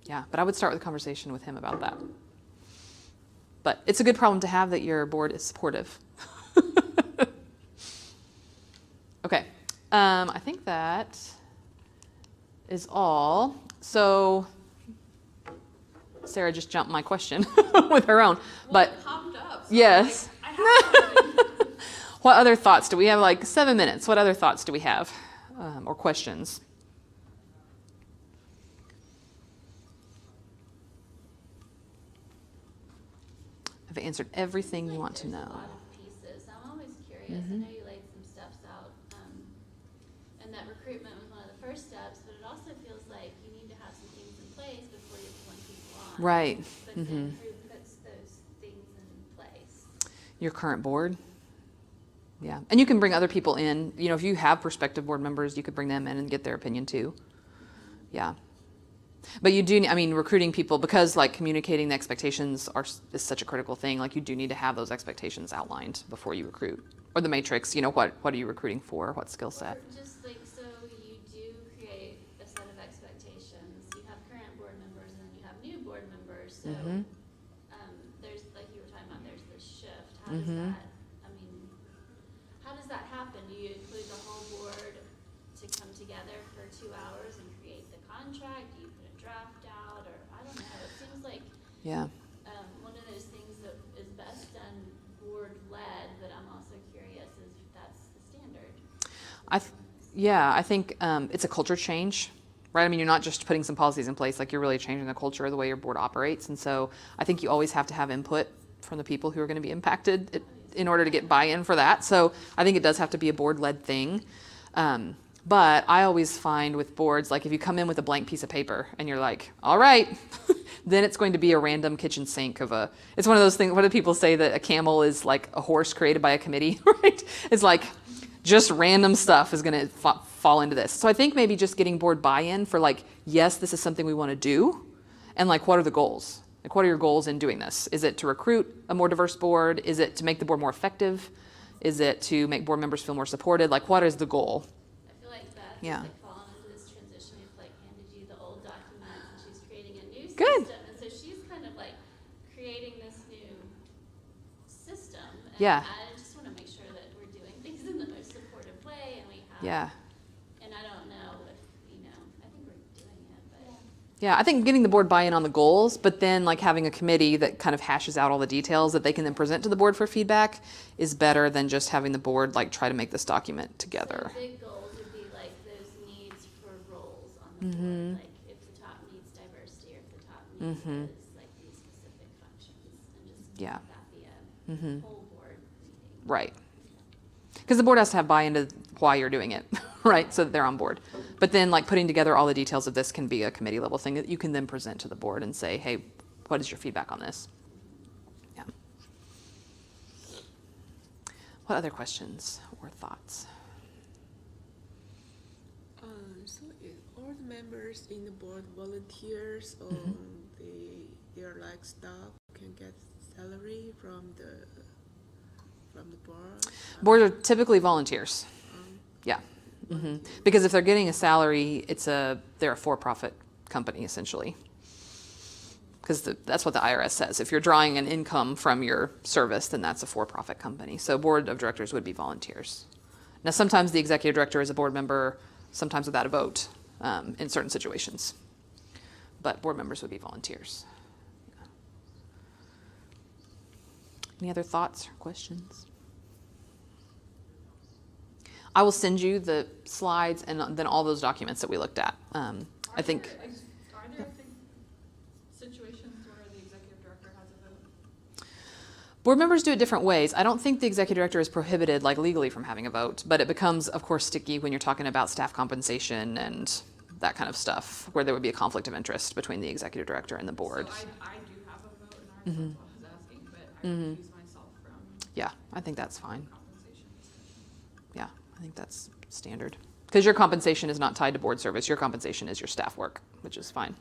Yeah, but I would start with a conversation with him about that. But it's a good problem to have that your board is supportive. Okay, I think that is all. So Sarah just jumped my question with her own. But Well, it popped up, so yes. like, I have What other thoughts do we have? Like 7 minutes. What other thoughts do we have, or questions? I've answered everything you want to know. curious, I know you laid some steps out, and that recruitment was one of the first steps, but it also feels like you need to have some things in place before you're pulling people on. Right. But then who puts those things in place? Your current board. Yeah. And you can bring other people in. You know, if you have prospective board members, you could bring them in and get their opinion too. Yeah. But you do, I mean, recruiting people, because like communicating the expectations is such a critical thing. Like you do need to have those expectations outlined before you recruit. Or the matrix, you know, what are you recruiting for? What skill set? Or just like, so you do create a set of expectations. You have current board members and then you have new board members. So there's, like you were talking about, there's this shift. How does that, I mean, how does that happen? Do you include the whole board to come together for 2 hours and create the contract? Do you put a draft out? Or I don't know. It seems like Yeah. one of those things that is best done board-led, but I'm also curious if that's the standard. I think it's a culture change, right? I mean, you're not just putting some policies in place, like you're really changing the culture of the way your board operates. And so I think you always have to have input from the people who are going to be impacted in order to get buy-in for that. So I think it does have to be a board-led thing. But I always find with boards, like if you come in with a blank piece of paper and you're like, all right, then it's going to be a random kitchen sink it's one of those things, what do people say, that a camel is like a horse created by a committee, right? It's like just random stuff is going to fall into this. So I think maybe just getting board buy-in for like, yes, this is something we want to do. And like, what are the goals? Like, what are your goals in doing this? Is it to recruit a more diverse board? Is it to make the board more effective? Is it to make board members feel more supported? Like, what is the goal? I feel like Beth Yeah. has like fallen into this transition. We've like handed you the old documents and she's creating a new Good. system. And so she's kind of like creating this new system. And Yeah. I just want to make sure that we're doing things in the most supportive way and we have, Yeah. and I don't know if, I think we're doing it, but. Yeah, I think getting the board buy-in on the goals, but then like having a committee that kind of hashes out all the details that they can then present to the board for feedback is better than just having the board like try to make this document together. So big goals would be like those needs for roles on the board, like if the top needs diversity or if the top needs is like these specific functions, and just Yeah. have that be a whole board meeting. Right. Because the board has to have buy-in to why you're doing it, right? So that they're on board. But then like putting together all the details of this can be a committee level thing that you can then present to the board and say, hey, what is your feedback on this? Yeah. What other questions or thoughts? So if all the members in the board volunteers or they're like staff can get salary from the board? Boards are typically volunteers. Yeah. Because if they're getting a salary, they're a for-profit company essentially. Because that's what the IRS says. If you're drawing an income from your service, then that's a for-profit company. So board of directors would be volunteers. Now, sometimes the executive director is a board member, sometimes without a vote in certain situations. But board members would be volunteers. Any other thoughts or questions? I will send you the slides and then all those documents that we looked at. I think. Are there situations where the executive director has a vote? Board members do it different ways. I don't think the executive director is prohibited like legally from having a vote, but it becomes, of course, sticky when you're talking about staff compensation and that kind of stuff, where there would be a conflict of interest between the executive director and the board. So I do have a vote in ours, that's what I was asking, but I recuse myself from Yeah, I think that's fine. compensation discussion. Yeah, I think that's standard. Because your compensation is not tied to board service. Your compensation is your staff work, which is fine.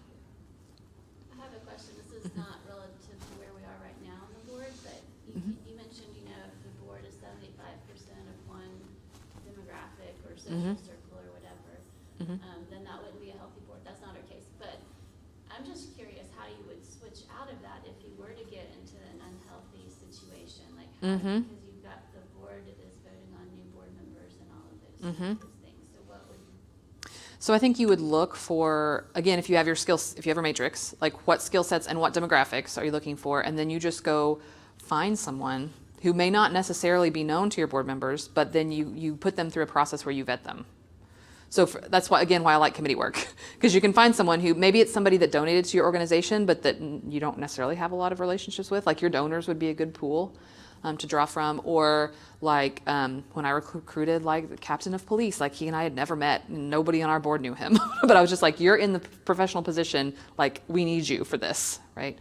I have a question. This is not relative to where we are right now on the board, but you mentioned, if the board is 75% of one demographic or social circle or whatever, then that wouldn't be a healthy board. That's not our case. But I'm just curious how you would switch out of that if you were to get into an unhealthy situation. Like, how, because you've got the board that is voting on new board members and all of those things. So what would So I think you would look for, again, if you have your skills, if you have a matrix, like what skill sets and what demographics are you looking for? And then you just go find someone who may not necessarily be known to your board members, but then you put them through a process where you vet them. So that's why I like committee work, because you can find someone who, maybe it's somebody that donated to your organization, but that you don't necessarily have a lot of relationships with, like your donors would be a good pool. to draw from. Or like when I recruited like the captain of police, like he and I had never met, and nobody on our board knew him. But I was just like, you're in the professional position, like we need you for this, right?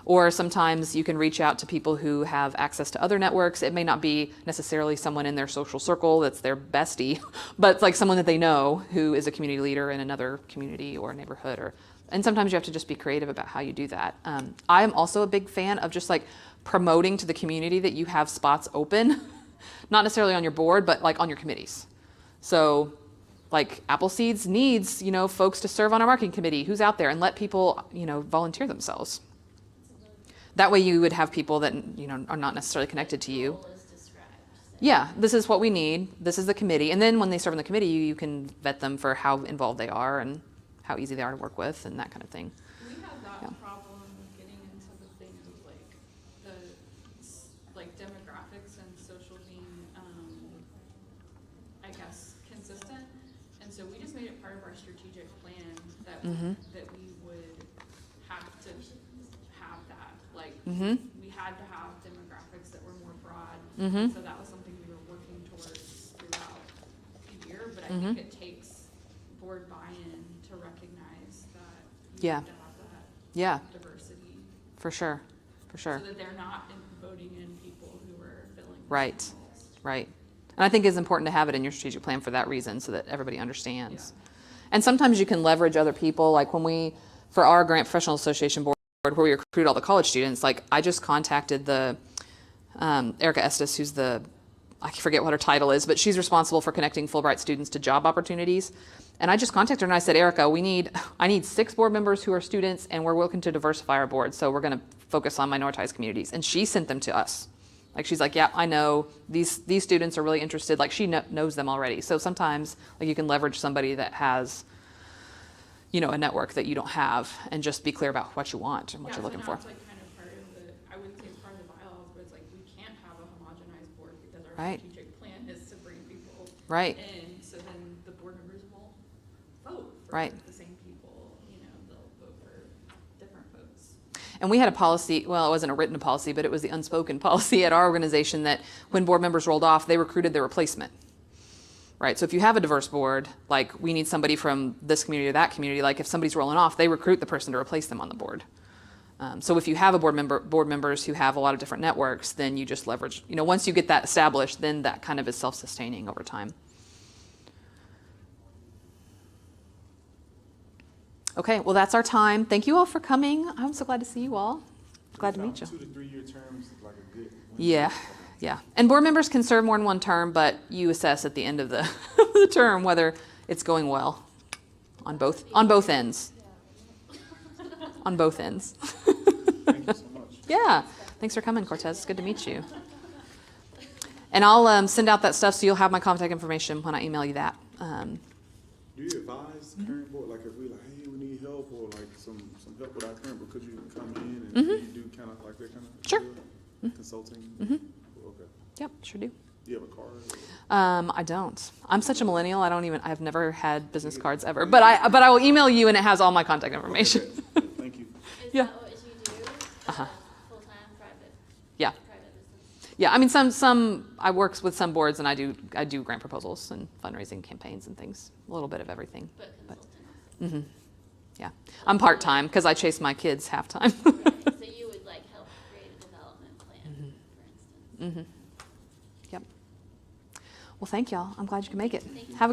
Or sometimes you can reach out to people who have access to other networks. It may not be necessarily someone in their social circle that's their bestie, but it's like someone that they know who is a community leader in another community or neighborhood. And sometimes you have to just be creative about how you do that. I am also a big fan of just like promoting to the community that you have spots open, not necessarily on your board, but like on your committees. So like Appleseeds needs, folks to serve on our marketing committee. Who's out there? And let people, volunteer themselves. That way you would have people that, are not necessarily connected to you. Goal is described, so. Yeah, this is what we need. This is the committee. And then when they serve on the committee, you can vet them for how involved they are and how easy they are to work with and that kind of thing. We have that Yeah. problem getting into the thing of demographics and social being, I guess, consistent. And so we just made it part of our strategic plan that that we would have to have that. Like we had to have demographics that were more broad. So that was something we were working towards throughout the year. But I think it takes board buy-in to recognize that you Yeah. have to have that Yeah, diversity. for sure. So that they're not voting in people who are filling. the Right. same roles. Right. And I think it's important to have it in your strategic plan for that reason, so that everybody understands. And sometimes you can leverage other people, like for our Grant Professional Association board, where we recruit all the college students, like I just contacted the, Erica Estes, who's I forget what her title is, but she's responsible for connecting Fulbright students to job opportunities. And I just contacted her and I said, Erica, I need 6 board members who are students, and we're looking to diversify our board. So we're going to focus on minoritized communities. And she sent them to us. Like she's like, yeah, I know these students are really interested. Like she knows them already. So sometimes like you can leverage somebody that has, a network that you don't have, and just be clear about what you want and what you're looking for. That's like kind of part of the, I wouldn't say it's part of the bylaws, but it's like we can't have a homogenized board because our Right. strategic plan is to bring people Right. in. So then the board members won't vote for Right. the same people. They'll vote for different votes. And we had a policy, well, it wasn't a written policy, but it was the unspoken policy at our organization that when board members rolled off, they recruited their replacement. Right? So if you have a diverse board, like we need somebody from this community or that community, like if somebody's rolling off, they recruit the person to replace them on the board. So if you have a board members who have a lot of different networks, then you just leverage, once you get that established, then that kind of is self-sustaining over time. Okay, well, that's our time. Thank you all for coming. I'm so glad to see you all. Glad to meet you. 2 to 3 year terms is like a good. Yeah, yeah. And board members can serve more than one term, but you assess at the end of the, the term whether it's going well on both ends. On both ends. Thank you so much. Yeah. Thanks for coming, Cortez. It's good to meet you. And I'll send out that stuff so you'll have my contact information when I email you that. Do you advise the current board, like if we hey, we need help or like some help with our current board, could you come in and do kind of like that kind of Sure. deal? Consulting? Okay. Yep, sure do. Do you have a card? I don't. I'm such a millennial. I've never had business cards ever. But I will email you and it has all my contact information. Okay. Thank you. Is Yeah. that what you do? Uh-huh. Full-time, private? Yeah. Private business? Yeah, I mean, some I work with some boards and I do grant proposals and fundraising campaigns and things, a little bit of everything. But consulting. Yeah, I'm part-time because I chase my kids half-time. Right, so you would help create a development plan, for instance. Yep. Well, thank y'all. I'm glad you can make it. Thank you. Have a good